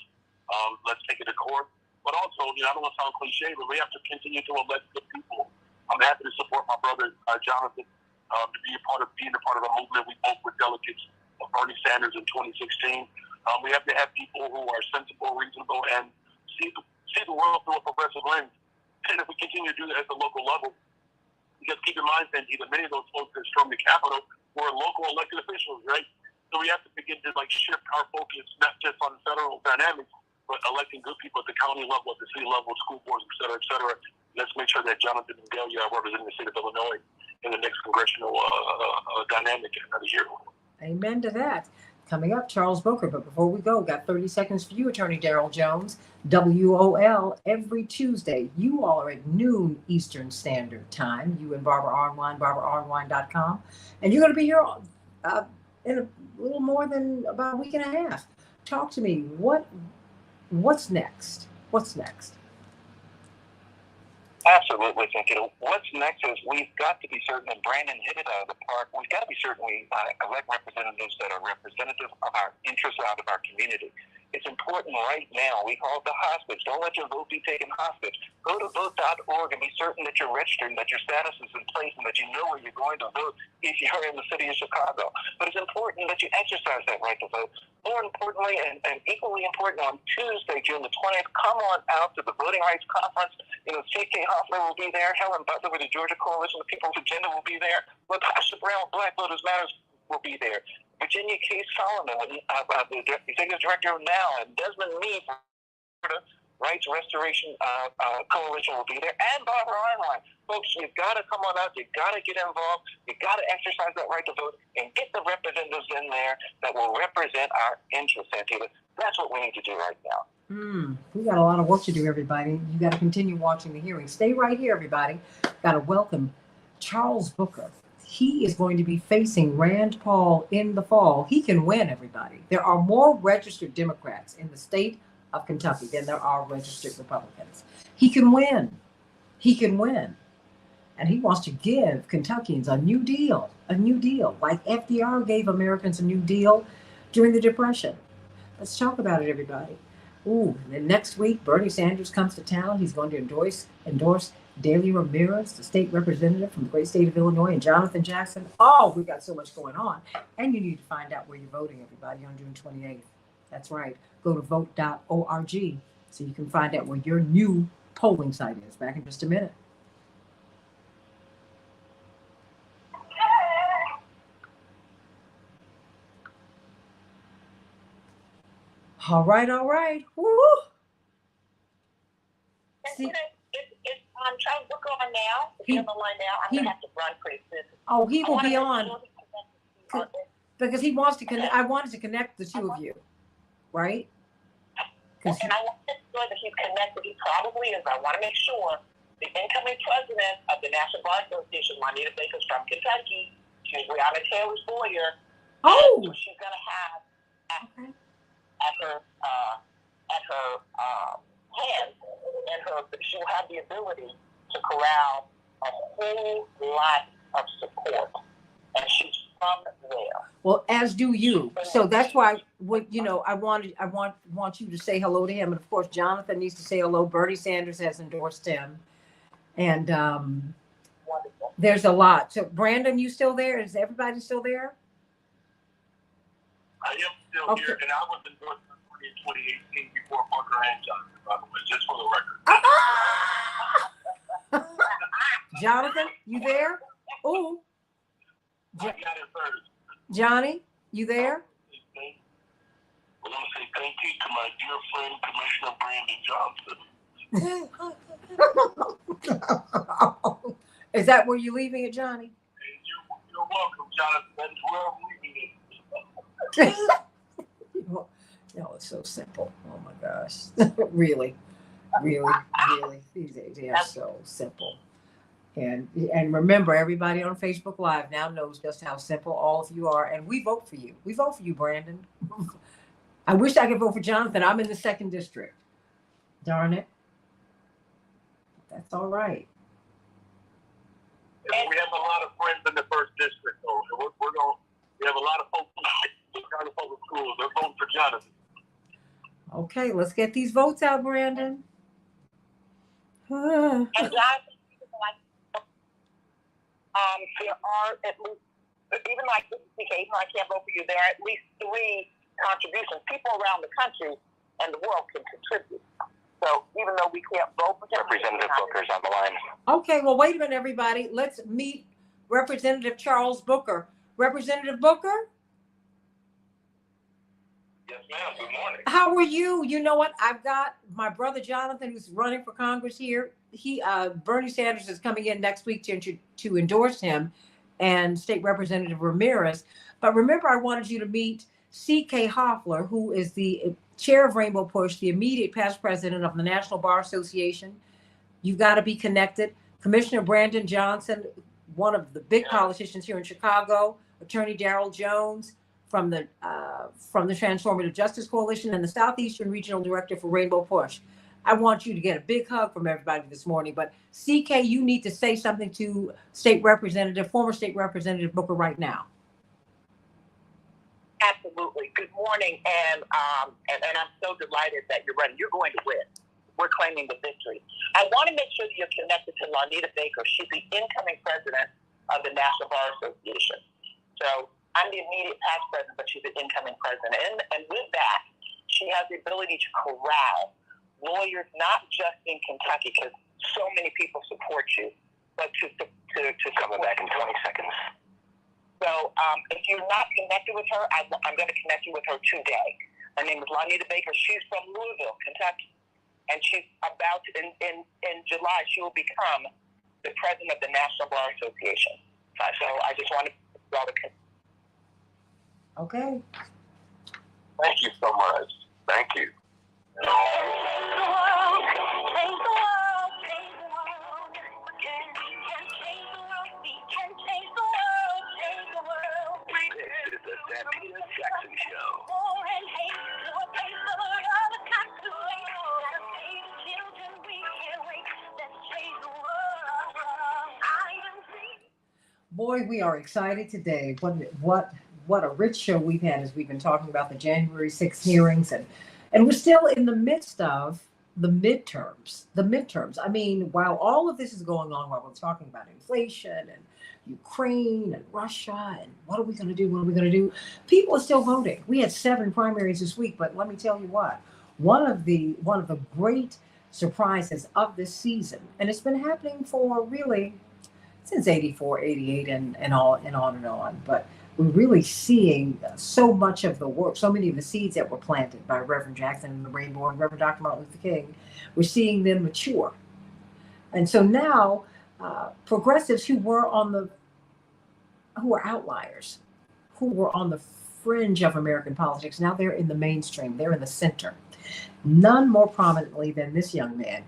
Let's take it to court. But also, I don't want to sound cliche, but we have to continue to elect good people. I'm happy to support my brother, Jonathan, to be being a part of a movement we both were delegates of Bernie Sanders in 2016. We have to have people who are sensible, reasonable, and see the world through a progressive lens. And if we continue to do that at the local level, because keep in mind, Santita, many of those folks that stormed the Capitol were local elected officials, right? So we have to begin to shift our focus not just on federal dynamics, but electing good people at the county level, at the city level, school boards, et cetera, et cetera. Let's make sure that Jonathan and Delia are representing the state of Illinois in the next congressional dynamic in another year. Amen to that. Coming up, Charles Booker. But before we go, got 30 seconds for you, Attorney Daryl Jones. WOL every Tuesday. You all are at noon Eastern Standard Time. You and Barbara Online, BarbaraOnline.com. And you're going to be here in a little more than about a week and a half. Talk to me. What's next? What's next? Absolutely, Santita. What's next is we've got to be certain, and Brandon hit it out of the park, we've got to be certain we elect representatives that are representative of our interests out of our community. It's important right now. We call it the hostage. Don't let your vote be taken hostage. Go to vote.org and be certain that you're registered, that your status is in place, and that you know where you're going to vote if you're in the city of Chicago. But it's important that you exercise that right to vote. More importantly, and equally important, on Tuesday, June the 20th, come on out to the Voting Rights Conference. C.K. Hoffler will be there. Helen Butler with the Georgia Coalition of People's Agenda will be there. Latasha Brown, Black Voters Matters, will be there. Virginia K. Solomon, the Executive Director of NOW, and Desmond Meade, the Rights Restoration Coalition will be there, and Barbara Online. Folks, you've got to come on out. You've got to get involved. You've got to exercise that right to vote and get the representatives in there that will represent our interests, Santita. That's what we need to do right now. We got a lot of work to do, everybody. You got to continue watching the hearing. Stay right here, everybody. Got to welcome Charles Booker. He is going to be facing Rand Paul in the fall. He can win, everybody. There are more registered Democrats in the state of Kentucky than there are registered Republicans. He can win. He can win. And he wants to give Kentuckians a new deal, like FDR gave Americans a new deal during the Depression. Let's talk about it, everybody. And then next week, Bernie Sanders comes to town. He's going to endorse Delia Ramirez, the state representative from the great state of Illinois, and Jonathan Jackson. Oh, we've got so much going on. And you need to find out where you're voting, everybody, on June 28th. That's right. Go to vote.org so you can find out where your new polling site is. Back in just a minute. All right. Woo. See, It's Charles Booker on now. He's on the line now. I'm going to have to run pretty soon. Oh, he will be on. Because he wants to connect. I wanted to connect the two of you, right? And I want to make sure that he's connected. He probably is. I want to make sure the incoming president of the National Bar Association, Lanita Baker from Kentucky, she's Breonna Taylor's lawyer. Oh, She's going to have at her hands, and she'll have the ability to corral a whole lot of support, and she's from there. Well, as do you. So that's why, I want you to say hello to him, and of course, Jonathan needs to say hello. Bernie Sanders has endorsed him, and there's a lot. So, Brandon, you still there? Is everybody still there? I am still here, and I was endorsed in 2018 before Booker and Johnson, by the way, just for the record. Jonathan, you there? Oh, I got it first. Johnny, you there? I want to say thank you to my dear friend, Commissioner Brandon Johnson. Is that where you're leaving it, Johnny? You're welcome, Jonathan. That's where I'm leaving it. No, it's so simple. Oh my gosh. Really. They are so simple. And remember, everybody on Facebook Live now knows just how simple all of you are. And we vote for you. We vote for you, Brandon. I wish I could vote for Jonathan. I'm in the 2nd district. Darn it. That's all right. And we have a lot of friends in the 1st district, though. We have a lot of folks in the public schools. They're voting for Jonathan. Okay, let's get these votes out, Brandon. And Jonathan, there are at least, even like this, even though I can't vote for you, there are at least 3 contributions. People around the country and the world can contribute. So even though we can't vote for Representative Booker's on the line. Okay, well, wait a minute, everybody. Let's meet Representative Charles Booker. Representative Booker? Yes, ma'am. Good morning. How are you? You know what? I've got my brother Jonathan, who's running for Congress here. Bernie Sanders is coming in next week to endorse him, and State Representative Ramirez. But remember, I wanted you to meet C.K. Hoffler, who is the chair of Rainbow Push, the immediate past president of the National Bar Association. You've got to be connected. Commissioner Brandon Johnson, one of the big politicians here in Chicago, Attorney Darrell Jones from the Transformative Justice Coalition, and the Southeastern Regional Director for Rainbow Push. I want you to get a big hug from everybody this morning. But CK, you need to say something to former State Representative Booker right now. Absolutely. Good morning, and I'm so delighted that you're running. You're going to win. We're claiming the victory. I want to make sure that you're connected to Lanita Baker. She's the incoming president of the National Bar Association. So I'm the immediate past president, but she's the incoming president. And with that, she has the ability to corral lawyers, not just in Kentucky, because so many people support you, but to Coming back in 20 seconds. So if you're not connected with her, I'm going to connect you with her today. Her name is Lanita Baker. She's from Louisville, Kentucky. And she's about, in July, she will become the president of the National Bar Association. So I just wanted y'all to connect. Okay. Thank you so much. Thank you. This is the Santita Jackson Show. Boy, we are excited today. What a rich show we've had as we've been talking about the January 6th hearings, and we're still in the midst of the midterms. I mean, while all of this is going on, while we're talking about inflation and Ukraine and Russia and what are we going to do? People are still voting. We had 7 primaries this week, but let me tell you what, one of the great surprises of this season, and it's been happening for really since 84, 88 and on and on. But we're really seeing so much of the work, so many of the seeds that were planted by Reverend Jackson and the Rainbow and Reverend Dr. Martin Luther King, we're seeing them mature. And so now progressives who were outliers, who were on the fringe of American politics, now they're in the mainstream, they're in the center. None more prominently than this young man.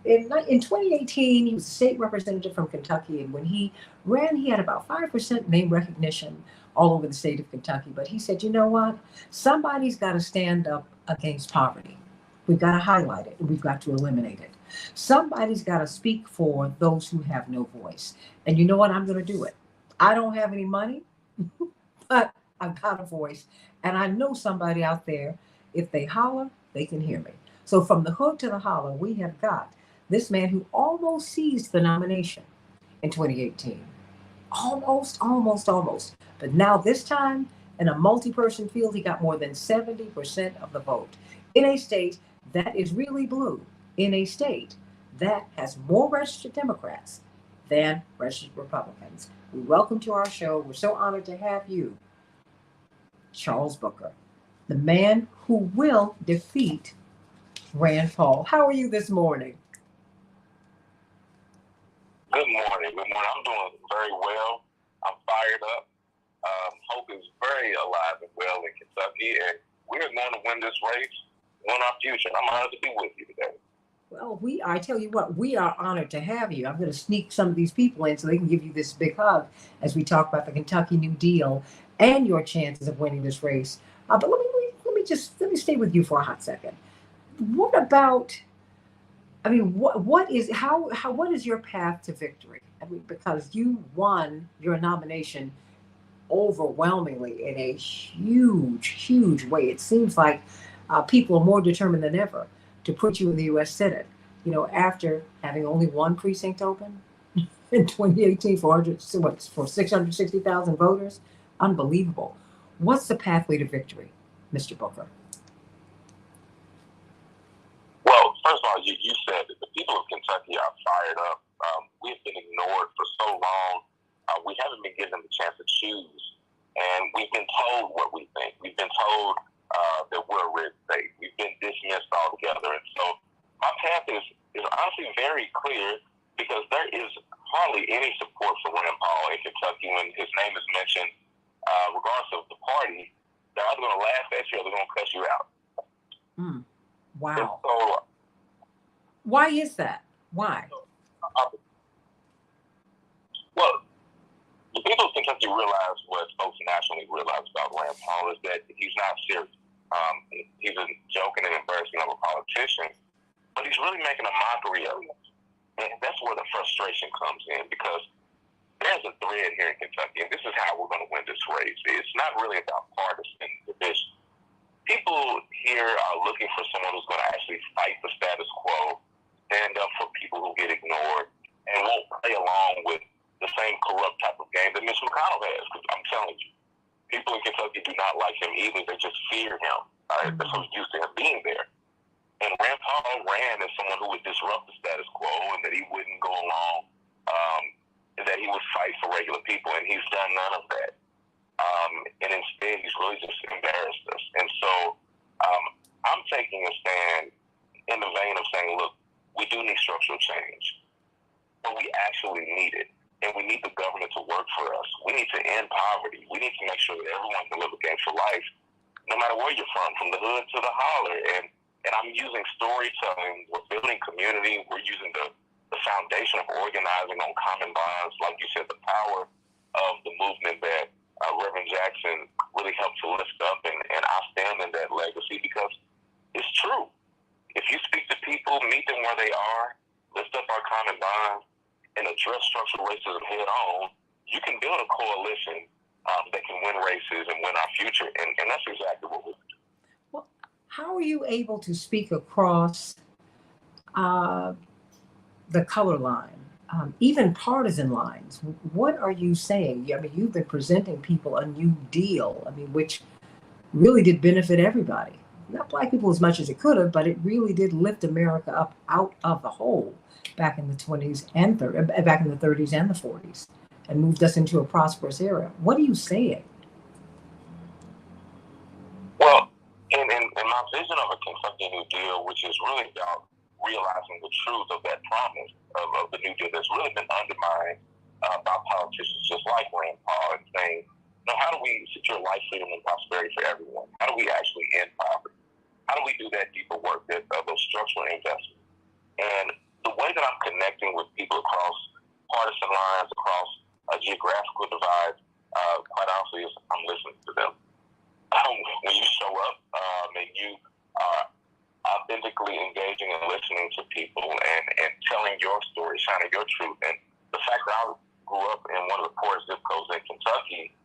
In 2018, he was a state representative from Kentucky, and when he ran, he had about 5% name recognition all over the state of Kentucky. But he said, you know what? Somebody's got to stand up against poverty. We've got to highlight it, and we've got to eliminate it. Somebody's got to speak for those who have no voice. And you know what? I'm going to do it. I don't have any money, but I've got a voice. And I know somebody out there, if they holler, they can hear me. So from the hood to the holler, we have got this man who almost seized the nomination in 2018. Almost. But now this time, in a multi-person field, he got more than 70% of the vote. In a state that is really blue, in a state that has more registered Democrats than registered Republicans. We welcome to our show. We're so honored to have you, Charles Booker, the man who will defeat Rand Paul. How are you this morning? Good morning. I'm doing very well. I'm fired up. Hope is very alive and well in Kentucky, and we're going to win this race, win our future. I'm honored to be with you today. Well, I tell you what, we are honored to have you. I'm going to sneak some of these people in so they can give you this big hug as we talk about the Kentucky New Deal and your chances of winning this race. But let me stay with you for a hot second. What about? I mean, what is your path to victory? I mean, because you won your nomination overwhelmingly in a huge way. It seems like people are more determined than ever to put you in the U.S. Senate. You know, after having only one precinct open in 2018 for 660,000 voters, unbelievable. What's the pathway to victory, Mr. Booker? Well, first of all, you said that the people of Kentucky are fired up. We've been ignored for so long. We haven't been given the chance to choose. And we've been told what we think. We've been told that we're a red state. We've been dismissed altogether. And so my path is honestly very clear because there is hardly any support for Rand Paul in Kentucky when his name is mentioned. Regardless of the party, they're either going to laugh at you or they're going to cuss you out. Wow. So, why is that? Why? Well, the people of Kentucky realize what folks nationally realize about Rand Paul is that he's not serious. He's a joke and an embarrassment of a politician, but he's really making a mockery of it. And that's where the frustration comes in because there's a thread here in Kentucky, and this is how we're going to win this race. It's not really about partisan division. People here are looking for someone who's going to actually fight the status quo, stand up for people who get ignored, and won't play along with the same corrupt type of game that Mitch McConnell has. Because I'm telling you, people in Kentucky do not like him either. They just fear him. They're so used to him being there. And Rand Paul ran as someone who would disrupt the status quo and that he wouldn't go along, and that he would fight for regular people. And he's done none of that. And instead, he's really just embarrassed us. And so I'm taking a stand in the vein of saying, look, we do need structural change, but we actually need it. And we need the government to work for us. We need to end poverty. We need to make sure that everyone can live a gainful life, no matter where you're from the hood to the holler. And I'm using storytelling. We're building community. We're using the foundation of organizing on common bonds. Like you said, the power of the movement that Reverend Jackson really helped to lift up. And I stand in that legacy because it's true. If you speak to people, meet them where they are, lift up our common bonds, and address structural racism head on, you can build a coalition that can win races and win our future. And that's exactly what we're doing. Well, how are you able to speak across the color line, even partisan lines? What are you saying? I mean, you've been presenting people a new deal, which really did benefit everybody. Not Black people as much as it could have, but it really did lift America up out of the hole back in the 20s and back in the 30s and the 40s, and moved us into a prosperous era. What are you saying? Deal, which is really about realizing the truth of that promise of the New Deal that's really been undermined by politicians just like Rand Paul, and saying, how do we secure life, freedom, and prosperity for everyone? How do we actually end poverty? How do we do that deeper work, those structural investments? And the way that I'm connecting with people across partisan lines, across geographical divides, quite honestly, is I'm listening to them. When you show up and you are authentically engaging and listening to people and telling your story, shining your truth. And the fact that I grew up in one of the poorest zip codes in Kentucky,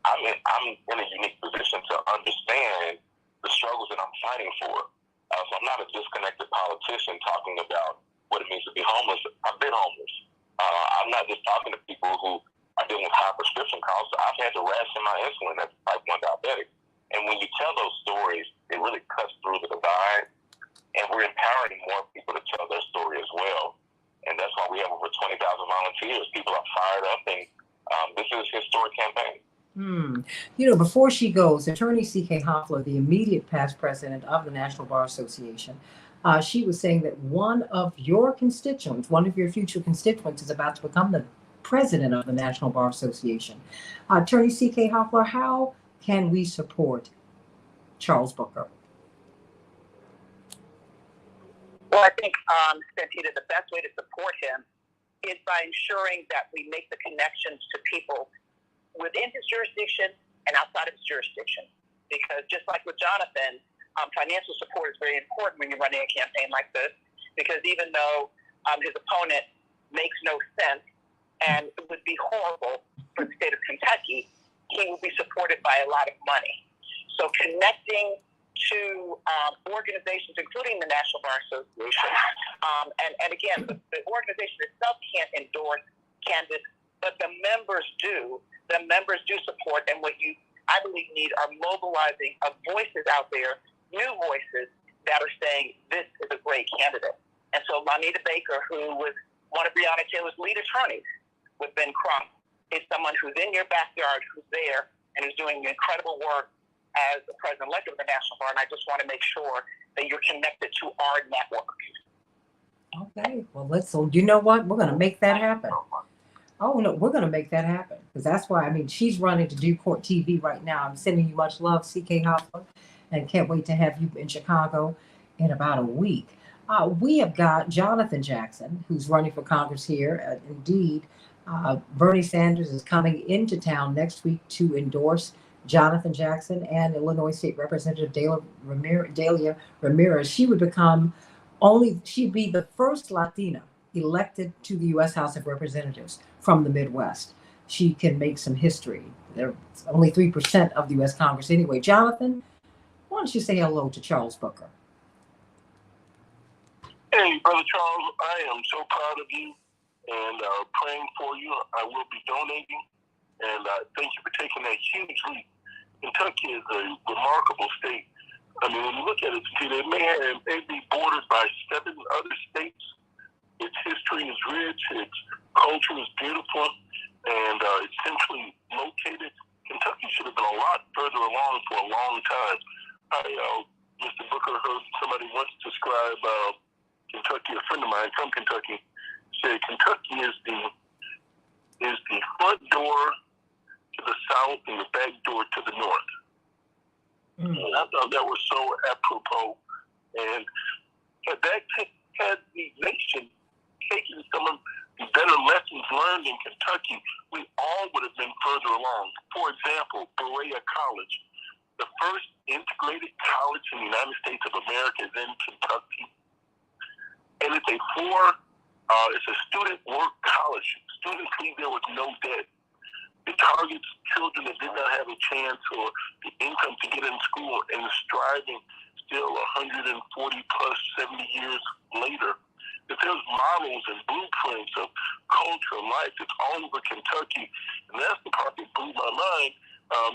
I'm in a unique position to understand the struggles that I'm fighting for. So I'm not a disconnected politician talking about what it means to be homeless. I've been homeless. I'm not just talking to people who are dealing with high prescription costs. I've had to ration my insulin as a type 1 diabetic. And when you tell those stories, it really cuts through the divide, and we're empowering more people to tell their story as well. And that's why we have over 20,000 volunteers. People are fired up, and this is a historic campaign. Before she goes, Attorney C.K. Hoffler, the immediate past president of the National Bar Association, she was saying that one of your future constituents is about to become the president of the National Bar Association. Attorney C.K. Hoffler, how can we support Charles Booker? Well, I think, Santita, the best way to support him is by ensuring that we make the connections to people within his jurisdiction and outside of his jurisdiction. Because just like with Jonathan, financial support is very important when you're running a campaign like this, because even though his opponent makes no sense and it would be horrible for the state of Kentucky, he will be supported by a lot of money. So connecting to organizations, including the National Bar Association, and again, the organization itself can't endorse candidates, but the members do. The members do support, and what I believe need are mobilizing of voices out there, new voices that are saying this is a great candidate. And so Lanita Baker, who was one of Breonna Taylor's lead attorneys with Ben Crump, is someone who's in your backyard, who's there, and who's doing incredible work as the president-elect of the National Bar, and I just want to make sure that you're connected to our network. Okay, well, so you know what? We're going to make that happen. Oh, no, we're going to make that happen, because that's why, she's running to do Court TV right now. I'm sending you much love, C.K. Hoffler, and can't wait to have you in Chicago in about a week. We have got Jonathan Jackson, who's running for Congress here. Indeed, Bernie Sanders is coming into town next week to endorse Jonathan Jackson and Illinois State Representative Delia Ramirez. She'd be the first Latina elected to the U.S. House of Representatives from the Midwest. She can make some history. There's only 3% of the U.S. Congress anyway. Jonathan, why don't you say hello to Charles Booker? Hey, Brother Charles, I am so proud of you and praying for you. I will be donating, and thank you for taking that huge leap. Kentucky is a remarkable state. When you look at it, it may be bordered by 7 other states. Its history is rich, its culture is beautiful, and it's centrally located. Kentucky should have been a lot further along for a long time. Mr. Booker heard somebody once describe Kentucky, a friend of mine from Kentucky, said Kentucky is the front door to the south and the back door to the north. And I thought that was so apropos. And had the nation taken some of the better lessons learned in Kentucky, we all would have been further along. For example, Berea College, the first integrated college in the United States of America, is in Kentucky. And it's a student work college. Students leave there with no debt. It targets children that did not have a chance or the income to get in school and is striving still 140 plus 70 years later. That there's models and blueprints of culture, life, it's all over Kentucky. And that's the part that blew my mind.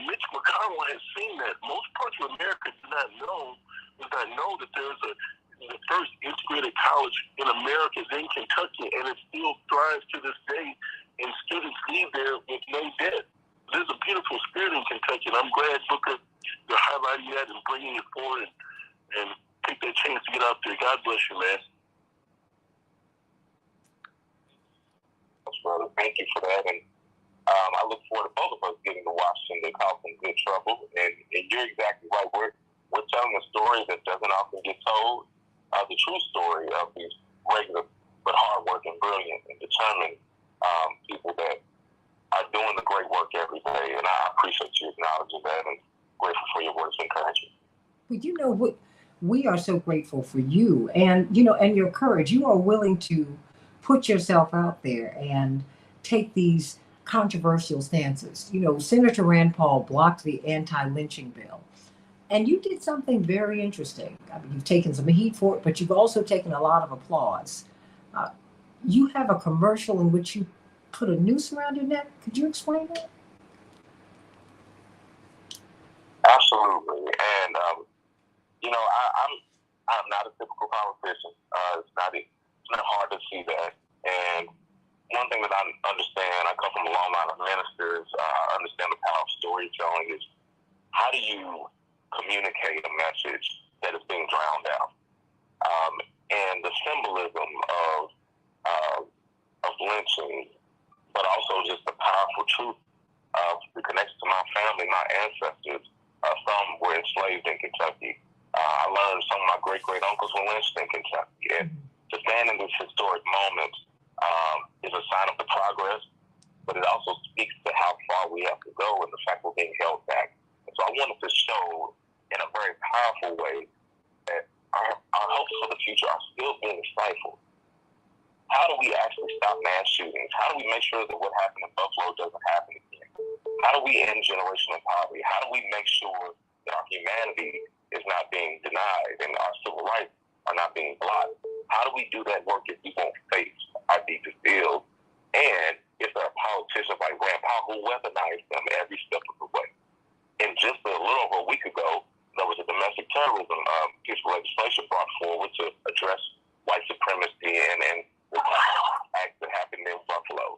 Mitch McConnell has seen that. Most parts of America does not know that there's the first integrated college in America is in Kentucky, and it still thrives to this day, and students leave there with no debt. There's a beautiful spirit in Kentucky, and I'm glad, Booker, you're highlighting that and bringing it forward and take that chance to get out there. God bless you, man. Brother, thank you for that. And I look forward to both of us getting to watch them cause some good trouble. And you're exactly right. We're telling a story that doesn't often get told. The true story of these regular but hardworking, brilliant, and determined people that are doing the great work every day. And I appreciate you acknowledging that and grateful for your words of encouragement. But you know what? We are so grateful for you and, and your courage. You are willing to put yourself out there and take these controversial stances. Senator Rand Paul blocked the anti-lynching bill. And you did something very interesting. I mean, you've taken some heat for it, but you've also taken a lot of applause. You have a commercial in which you put a noose around your neck. Could you explain that? Absolutely. And, I'm not a typical politician. It's not hard to see that. And one thing that I understand, I come from a long line of ministers, I understand the power of storytelling is how do you communicate a message that is being drowned out? And the symbolism of lynching, but also just the powerful truth of the connection to my family, my ancestors. Some were enslaved in Kentucky. I learned some of my great-great-uncles were lynched in Kentucky. And to stand in this historic moment is a sign of the progress, but it also speaks to how far we have to go and the fact we're being held back. And so I wanted to show in a very powerful way that our hopes for the future are still being stifled. How do we actually stop mass shootings? How do we make sure that what happened in Buffalo doesn't happen again? How do we end generational poverty? How do we make sure that our humanity is not being denied and our civil rights are not being blocked? How do we do that work if we won't face our deepest ills? And if there are politicians like Rand Paul who weaponize them every step of the way? And just a little over a week ago, there was a domestic terrorism piece of legislation brought forward to address white supremacy and the acts that happened in Buffalo.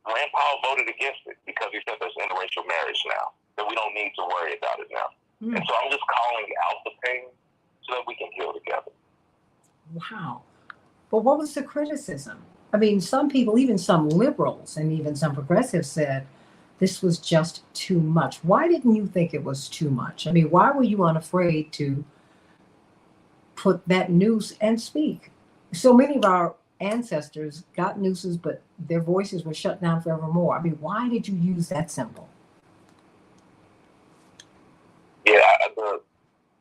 Rand Paul voted against it because he said there's interracial marriage now, that we don't need to worry about it now. And so I'm just calling out the pain so that we can heal together. Wow. But what was the criticism? I mean, some people, even some liberals and even some progressives said this was just too much. Why didn't you think it was too much? I mean, why were you unafraid to put that noose and speak? So many of our ancestors got nooses, but their voices were shut down forevermore. I mean, why did you use that symbol? Yeah,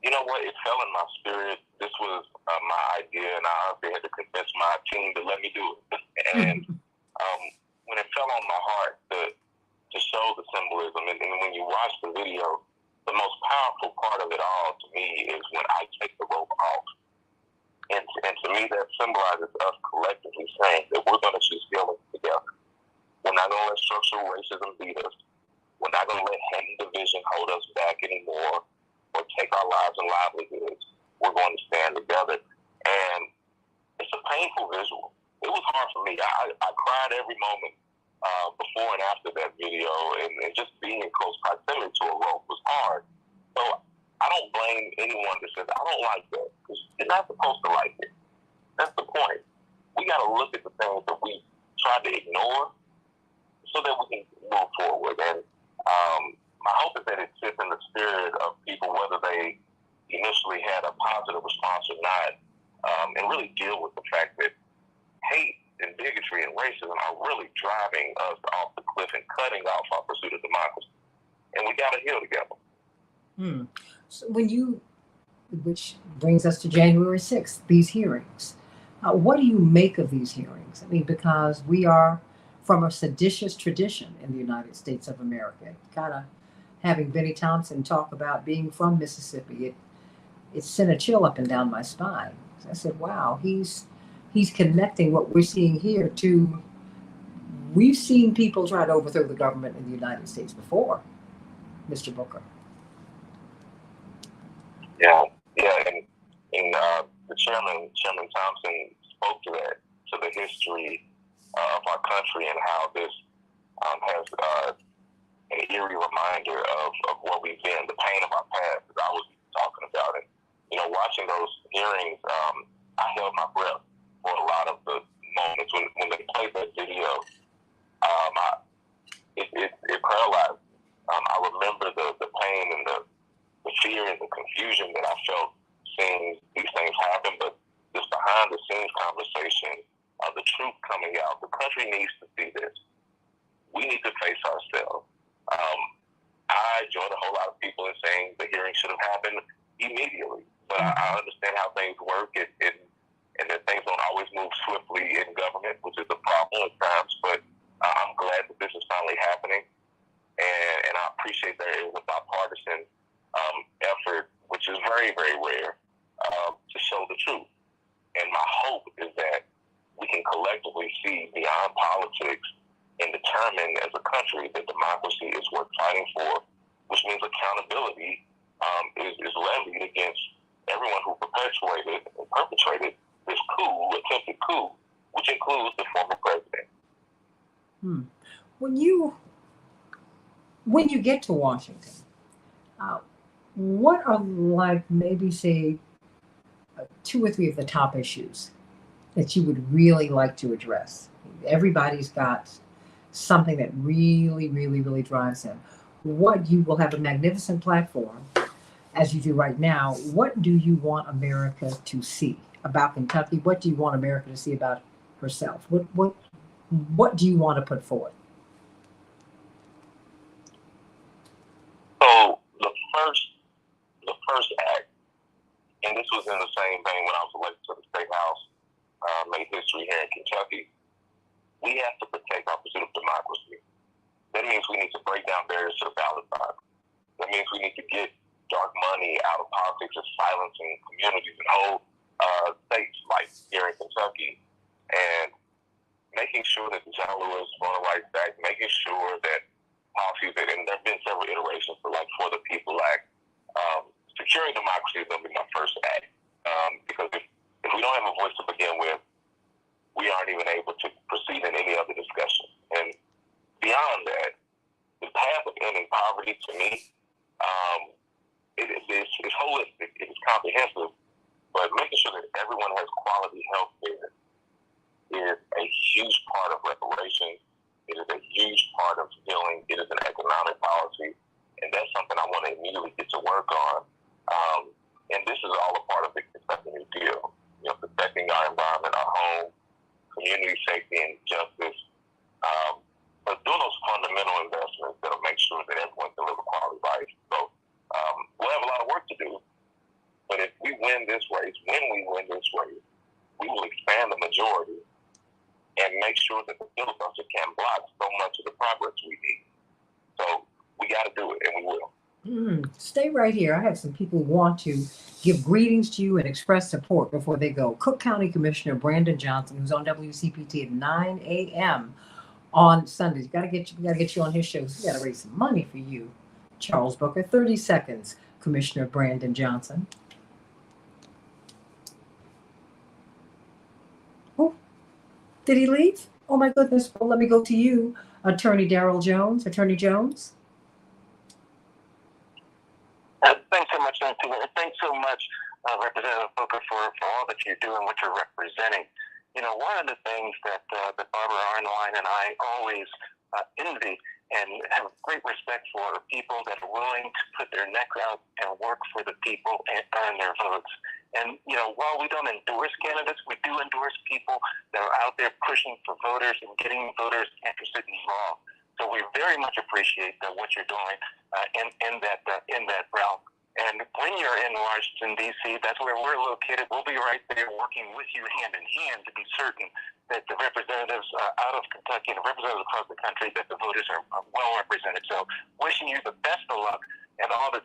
you know what? It fell in my spirit. This was my idea, and I honestly had to convince my team to let me do it. And when it fell on my heart to show the symbolism, and when you watch the video, the most powerful part of it all to me is when I take the rope off. And to me, that symbolizes us collectively saying that we're going to choose healing together. We're not going to let structural racism beat us. We're not going to let hate and division hold us back anymore or take our lives and livelihoods. We're going to stand together. And it's a painful visual. It was hard for me. I cried every moment before and after that video, and just being in close proximity to a rope was hard. So I don't blame anyone that says, I don't like that, because you're not supposed to like it. That's the point. We got to look at the things that we try to ignore so that we can move forward. And my hope is that it sits in the spirit of people, whether they initially had a positive response or not, and really deal with the fact that hate and bigotry and racism are really driving us off the cliff and cutting off our pursuit of democracy. And we got to heal together. So which brings us to January 6th, these hearings. What do you make of these hearings? I mean, because we are from a seditious tradition in the United States of America. Kind of having Benny Thompson talk about being from Mississippi, it sent a chill up and down my spine. So I said, wow, he's connecting what we're seeing here to, we've seen people try to overthrow the government in the United States before, Mr. Booker. Yeah, and the Chairman Thompson spoke to that, to the history of our country and how this has an eerie reminder of what we've been, the pain of our past that I was talking about. And watching those hearings, I held my breath for a lot of the moments when they played that video. It paralyzed. I remember the pain and the fear and the confusion that I felt seeing these things happen, but this behind the scenes conversation of the truth coming out. The country needs to see this. We need to face ourselves. I joined a whole lot of people in saying the hearing should have happened immediately, but I understand how things work, and that things don't always move swiftly in government, which is a problem at times, but I'm glad that this is finally happening, and I appreciate that it was a bipartisan effort, which is very, very rare, to show the truth. And my hope is that we can collectively see beyond politics and determine as a country that democracy is worth fighting for, which means accountability is levied against everyone who perpetrated this attempted coup, which includes the former president. When you get to Washington, what are maybe say 2 or 3 of the top issues that you would really like to address? Everybody's got something that really, really, really drives them. You will have a magnificent platform, as you do right now. What do you want America to see about Kentucky? What do you want America to see about herself? What do you want to put forth? So the first act, and this was in the same vein when I was elected to the State House, made history here in Kentucky. We have to protect our pursuit of democracy. That means we need to break down barriers to the ballot box. That means we need to get dark money out of politics and silencing communities and whole states like here in Kentucky, and making sure that the John Lewis Voting Rights Act, making sure that policies that, and there have been several iterations, but like For the People Act, securing democracy is going to be my first act, because if we don't have a voice to begin with, we aren't even able to proceed in any other discussion. And beyond that, the path of ending poverty to me, it's holistic, it is comprehensive, but making sure that everyone has quality health care is a huge part of reparations. It is a huge part of healing. It is an economic policy, and that's something I want to immediately get to work on. And this is all a part of the Kentucky New Deal. Protecting our environment, our home, community safety and justice, but doing those fundamental investments that'll make sure that everyone can live a quality life. So we'll have a lot of work to do, but if we win this race, we will expand the majority and make sure that the filibuster can't block so much of the progress we need. So we got to do it, and we will. Stay right here. I have some people who want to give greetings to you and express support before they go. Cook County Commissioner Brandon Johnson, who's on WCPT at 9 a.m. on Sundays. We got to get you on his show. We got to raise some money for you. Charles Booker, 30 seconds. Commissioner Brandon Johnson. Oh, did he leave? Oh my goodness. Well, let me go to you, Attorney Darrell Jones. Attorney Jones. Thanks so much, Santita. Thanks so much, Representative Booker, for all that you do and what you're representing. One of the things that Barbara Arnwine and I always envy and have great respect for are people that are willing to put their neck out and work for the people and earn their votes. And, while we don't endorse candidates, we do endorse people that are out there pushing for voters and getting voters interested in law. So we very much appreciate what you're doing in that realm. And when you're in Washington, D.C., that's where we're located. We'll be right there working with you hand in hand to be certain that the representatives out of Kentucky and the representatives across the country, that the voters are well represented. So wishing you the best of luck and all that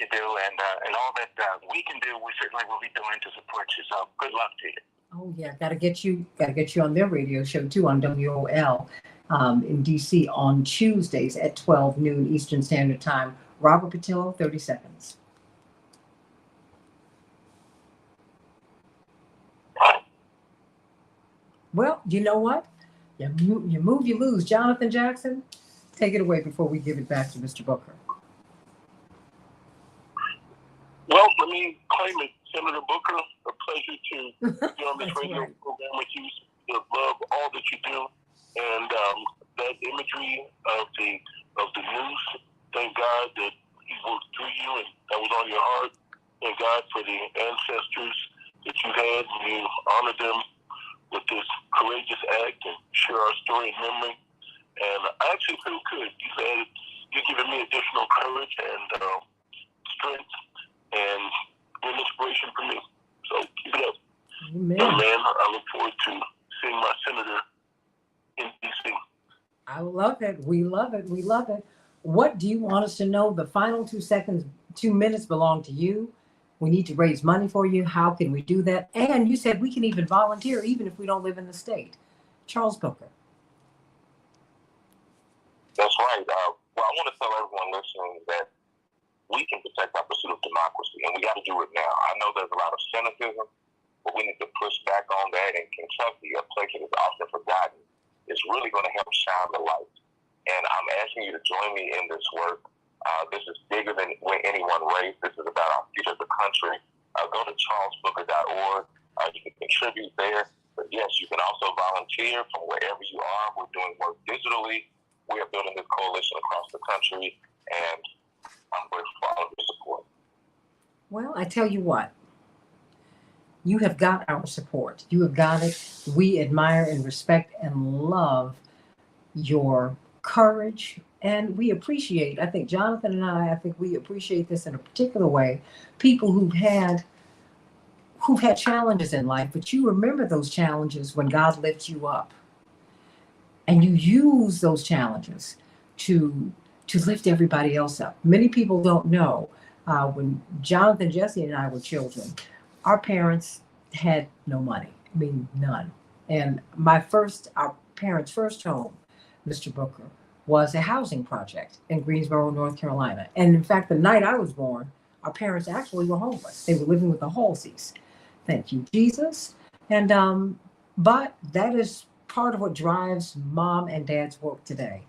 you do and all that we can do, we certainly will be doing to support you. So good luck to you. Oh yeah, gotta get you on their radio show too, on WOL in DC on Tuesdays at 12 noon Eastern Standard Time. Robert Patillo, 30 seconds. Well, you know what? You move, you lose. Jonathan Jackson, take it away before we give it back to Mr. Booker. Well, let me claim it, Senator Booker. A pleasure to be on this That's radio right. program with you. I love all that you do, and that imagery of the news. Thank God that He worked through you, and that was on your heart. Thank God for the ancestors that you had, and you honored them with this courageous act and share our story and memory. And I actually feel good. You've given me additional courage and strength, and you're an inspiration for me. So keep it up. Amen. Young man, I look forward to seeing my senator in D.C. I love it. We love it. We love it. What do you want us to know? The final 2 minutes belong to you. We need to raise money for you. How can we do that? And you said we can even volunteer, even if we don't live in the state. Charles Booker. That's right. Well, I want to tell everyone listening that we can protect our pursuit of democracy, and we got to do it now. I know there's a lot of cynicism, but we need to push back on that. In Kentucky, a place that is often forgotten, is really going to help shine the light. And I'm asking you to join me in this work. This is bigger than any one race. This is about our future of the country. Go to charlesbooker.org. You can contribute there. But yes, you can also volunteer from wherever you are. We're doing work digitally. We are building this coalition across the country, and I'm grateful for all of your support. Well, I tell you what, you have got our support. You have got it. We admire and respect and love your courage, and we appreciate, I think Jonathan and I think we appreciate this in a particular way, people who've had challenges in life, but you remember those challenges when God lifts you up. And you use those challenges to lift everybody else up. Many people don't know, when Jonathan, Jesse, and I were children, our parents had no money. I mean, none. And our parents' first home, Mr. Booker, was a housing project in Greensboro, North Carolina. And in fact, the night I was born, our parents actually were homeless. They were living with the Halseys. Thank you, Jesus. And but that is part of what drives mom and dad's work today.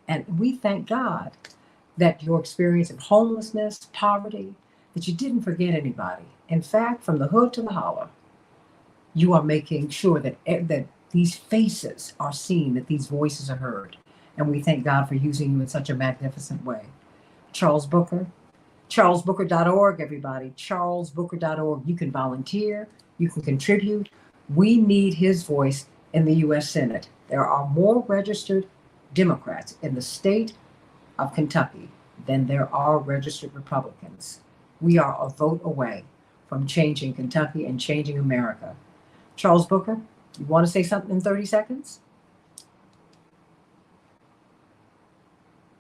And we thank God that your experience of homelessness, poverty, that you didn't forget anybody. In fact, from the hood to the holler, you are making sure that these faces are seen, that these voices are heard. And we thank God for using you in such a magnificent way. Charles Booker, charlesbooker.org, everybody, charlesbooker.org. You can volunteer, you can contribute. We need his voice in the U.S. Senate. There are more registered Democrats in the state of Kentucky than there are registered Republicans. We are a vote away from changing Kentucky and changing America. Charles Booker, you want to say something in 30 seconds?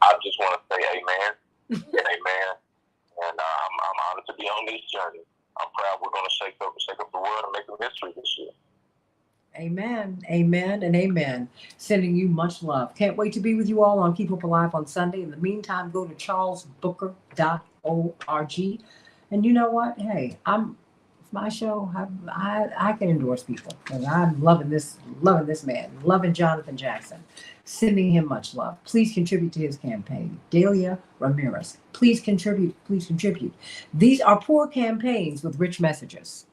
I just want to say amen and amen. And I'm honored to be on this journey. I'm proud we're going to shake up the world and make a history this year. Amen, amen, and amen. Sending you much love. Can't wait to be with you all on Keep Hope Alive on Sunday. In the meantime, go to charlesbooker.org. And you know what? Hey, it's my show. I can endorse people. And I'm loving this man, loving Jonathan Jackson, sending him much love. Please contribute to his campaign. Delia Ramirez, please contribute. Please contribute. These are poor campaigns with rich messages.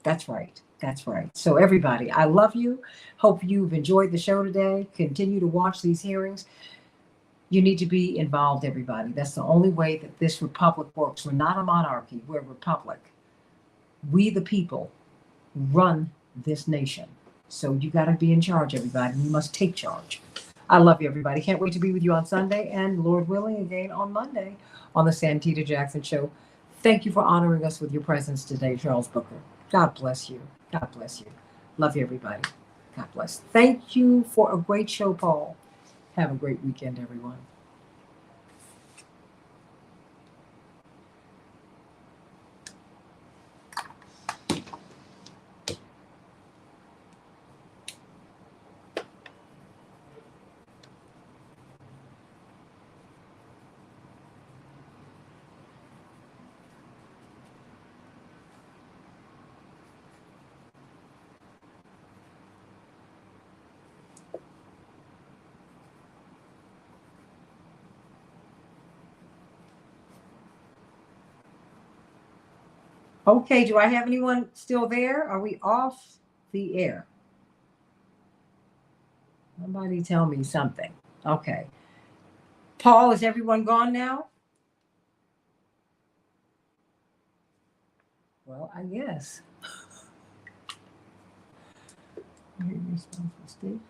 That's right. That's right. So everybody, I love you. Hope you've enjoyed the show today. Continue to watch these hearings. You need to be involved, everybody. That's the only way that this republic works. We're not a monarchy. We're a republic. We, the people, run this nation. So you got to be in charge, everybody. You must take charge. I love you, everybody. Can't wait to be with you on Sunday and, Lord willing, again on Monday on the Santita Jackson Show. Thank you for honoring us with your presence today, Charles Booker. God bless you. God bless you. Love you, everybody. God bless. Thank you for a great show, Paul. Have a great weekend, everyone. Okay, do I have anyone still there? Are we off the air? Somebody tell me something. Okay. Paul, is everyone gone now? Well, I guess. Responsible state